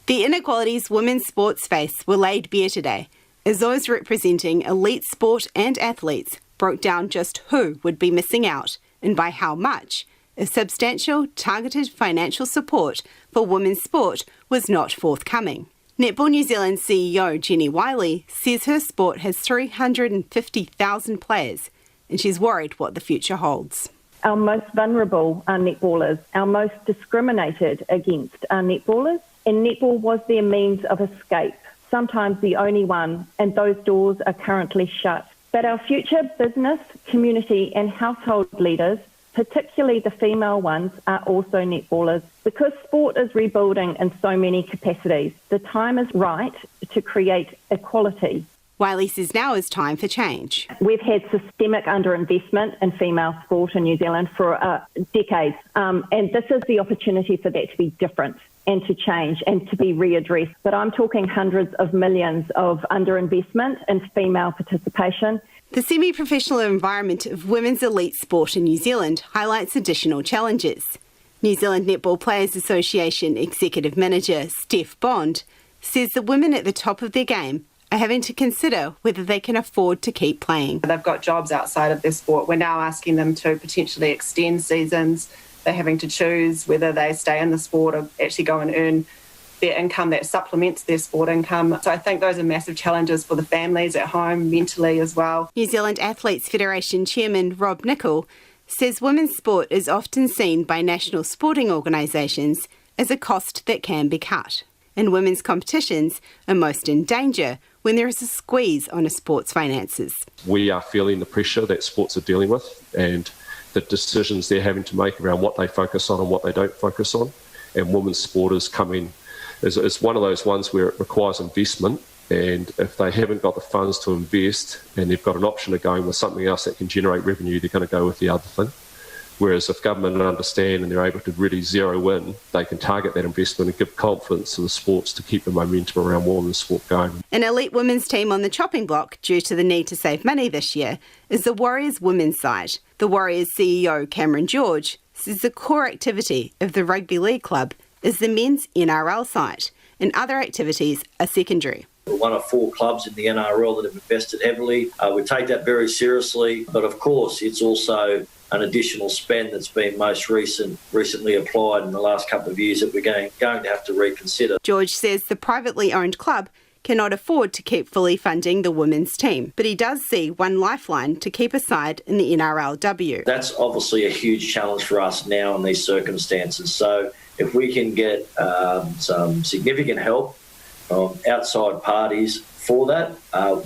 The inequalities women's sports face were laid bare today, as those representing elite sport and athletes broke down just who would be missing out and by how much if substantial, targeted financial support for women's sport was not forthcoming. Netball New Zealand CEO Jenny Wiley says her sport has 350,000 players and she's worried what the future holds. Our most vulnerable are netballers. Our most discriminated against are netballers, and netball was their means of escape, sometimes the only one, and those doors are currently shut. But our future business, community and household leaders, particularly the female ones, are also netballers. Because sport is rebuilding in so many capacities, the time is right to create equality. Wiley says now is time for change. We've had systemic underinvestment in female sport in New Zealand for decades, and this is the opportunity for that to be different and to change and to be readdressed. But I'm talking hundreds of millions of underinvestment in female participation. The semi-professional environment of women's elite sport in New Zealand highlights additional challenges. New Zealand Netball Players Association Executive Manager Steph Bond says the women at the top of their game are having to consider whether they can afford to keep playing. They've got jobs outside of their sport. We're now asking them to potentially extend seasons. They're having to choose whether they stay in the sport or actually go and earn their income that supplements their sport income. So I think those are massive challenges for the families at home, mentally as well. New Zealand Athletes Federation Chairman Rob Nicol says women's sport is often seen by national sporting organisations as a cost that can be cut. And women's competitions are most in danger when there is a squeeze on a sport's finances. We are feeling the pressure that sports are dealing with and the decisions they're having to make around what they focus on and what they don't focus on. And women's sport is coming as one of those ones where it requires investment, and if they haven't got the funds to invest and they've got an option of going with something else that can generate revenue, they're going to go with the other thing. Whereas if government understand and they're able to really zero in, they can target that investment and give confidence to the sports to keep the momentum around women's sport going. An elite women's team on the chopping block due to the need to save money this year is the Warriors women's side. The Warriors CEO Cameron George says the core activity of the rugby league club is the men's NRL side, and other activities are secondary. We're one of 4 clubs in the NRL that have invested heavily. We take that very seriously, but of course it's also an additional spend that's been most recently applied in the last couple of years that we're going to have to reconsider. George says the privately owned club cannot afford to keep fully funding the women's team, but he does see one lifeline to keep aside in the NRLW. That's obviously a huge challenge for us now in these circumstances. So if we can get some significant help from outside parties for that,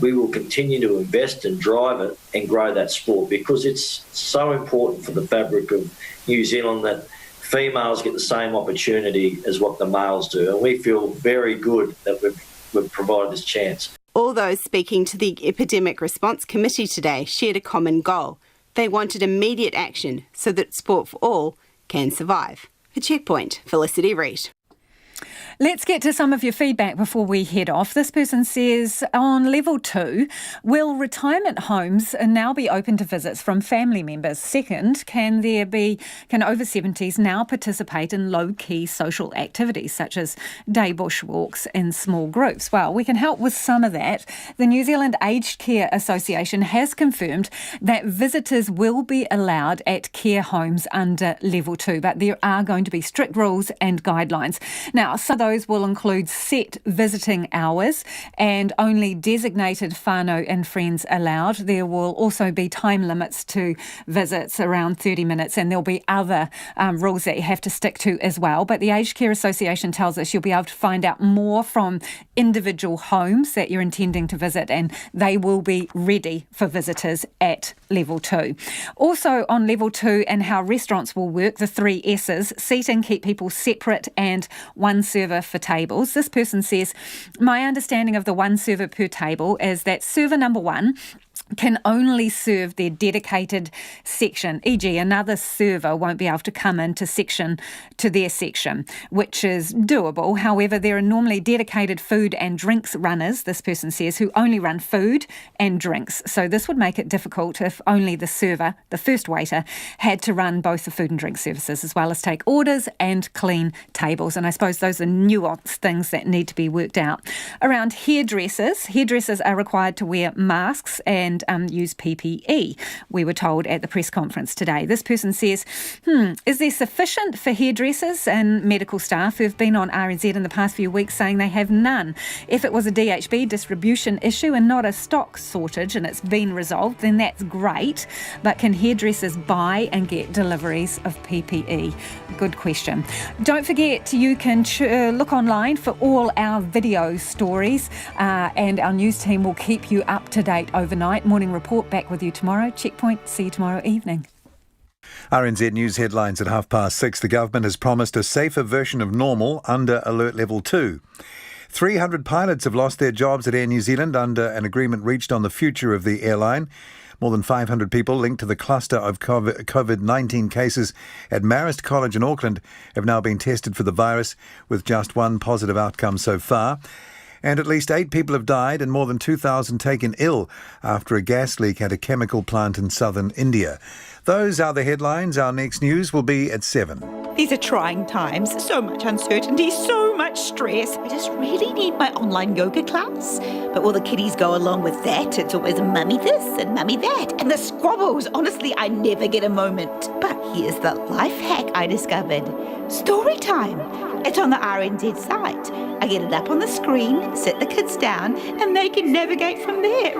we will continue to invest and drive it and grow that sport, because it's so important for the fabric of New Zealand that females get the same opportunity as what the males do. And we feel very good that we've provided this chance. All those speaking to the Epidemic Response Committee today shared a common goal. They wanted immediate action so that Sport for All can survive. For Checkpoint, Felicity Reid. Let's get to some of your feedback before we head off. This person says, on Level 2, will retirement homes now be open to visits from family members? Second, can over 70s now participate in low-key social activities such as day bushwalks in small groups? Well, we can help with some of that. The New Zealand Aged Care Association has confirmed that visitors will be allowed at care homes under Level 2, but there are going to be strict rules and guidelines. Now, so those those will include set visiting hours and only designated whānau and friends allowed. There will also be time limits to visits, around 30 minutes, and there'll be other rules that you have to stick to as well. But the Aged Care Association tells us you'll be able to find out more from individual homes that you're intending to visit, and they will be ready for visitors at level 2. Also on level 2 and how restaurants will work, the 3 S's, seating, keep people separate, and one server for tables. This person says, my understanding of the one server per table is that server number 1 can only serve their dedicated section, e.g. another server won't be able to come into their section, which is doable. However, there are normally dedicated food and drinks runners, this person says, who only run food and drinks. So this would make it difficult if only the server, the first waiter, had to run both the food and drink services as well as take orders and clean tables. And I suppose those are nuanced things that need to be worked out. Around hairdressers are required to wear masks and use PPE, we were told at the press conference today. This person says, is there sufficient for hairdressers and medical staff who've been on RNZ in the past few weeks saying they have none? If it was a DHB distribution issue and not a stock shortage and it's been resolved, then that's great. But can hairdressers buy and get deliveries of PPE? Good question. Don't forget, you can look online for all our video stories and our news team will keep you up to date overnight. Morning report back with you tomorrow. Checkpoint, see you tomorrow evening. RNZ News headlines at 6:30. The government has promised a safer version of normal under Alert Level 2. 300 pilots have lost their jobs at Air New Zealand under an agreement reached on the future of the airline. More than 500 people linked to the cluster of COVID-19 cases at Marist College in Auckland have now been tested for the virus, with just one positive outcome so far. And at least 8 people have died and more than 2,000 taken ill after a gas leak at a chemical plant in southern India. Those are the headlines. Our next news will be at 7. These are trying times. So much uncertainty, so much stress. I just really need my online yoga class. But will the kiddies go along with that? It's always mummy this and mummy that. And the squabbles. Honestly, I never get a moment. But here's the life hack I discovered. Story time. It's on the RNZ site. I get it up on the screen, sit the kids down, and they can navigate from there.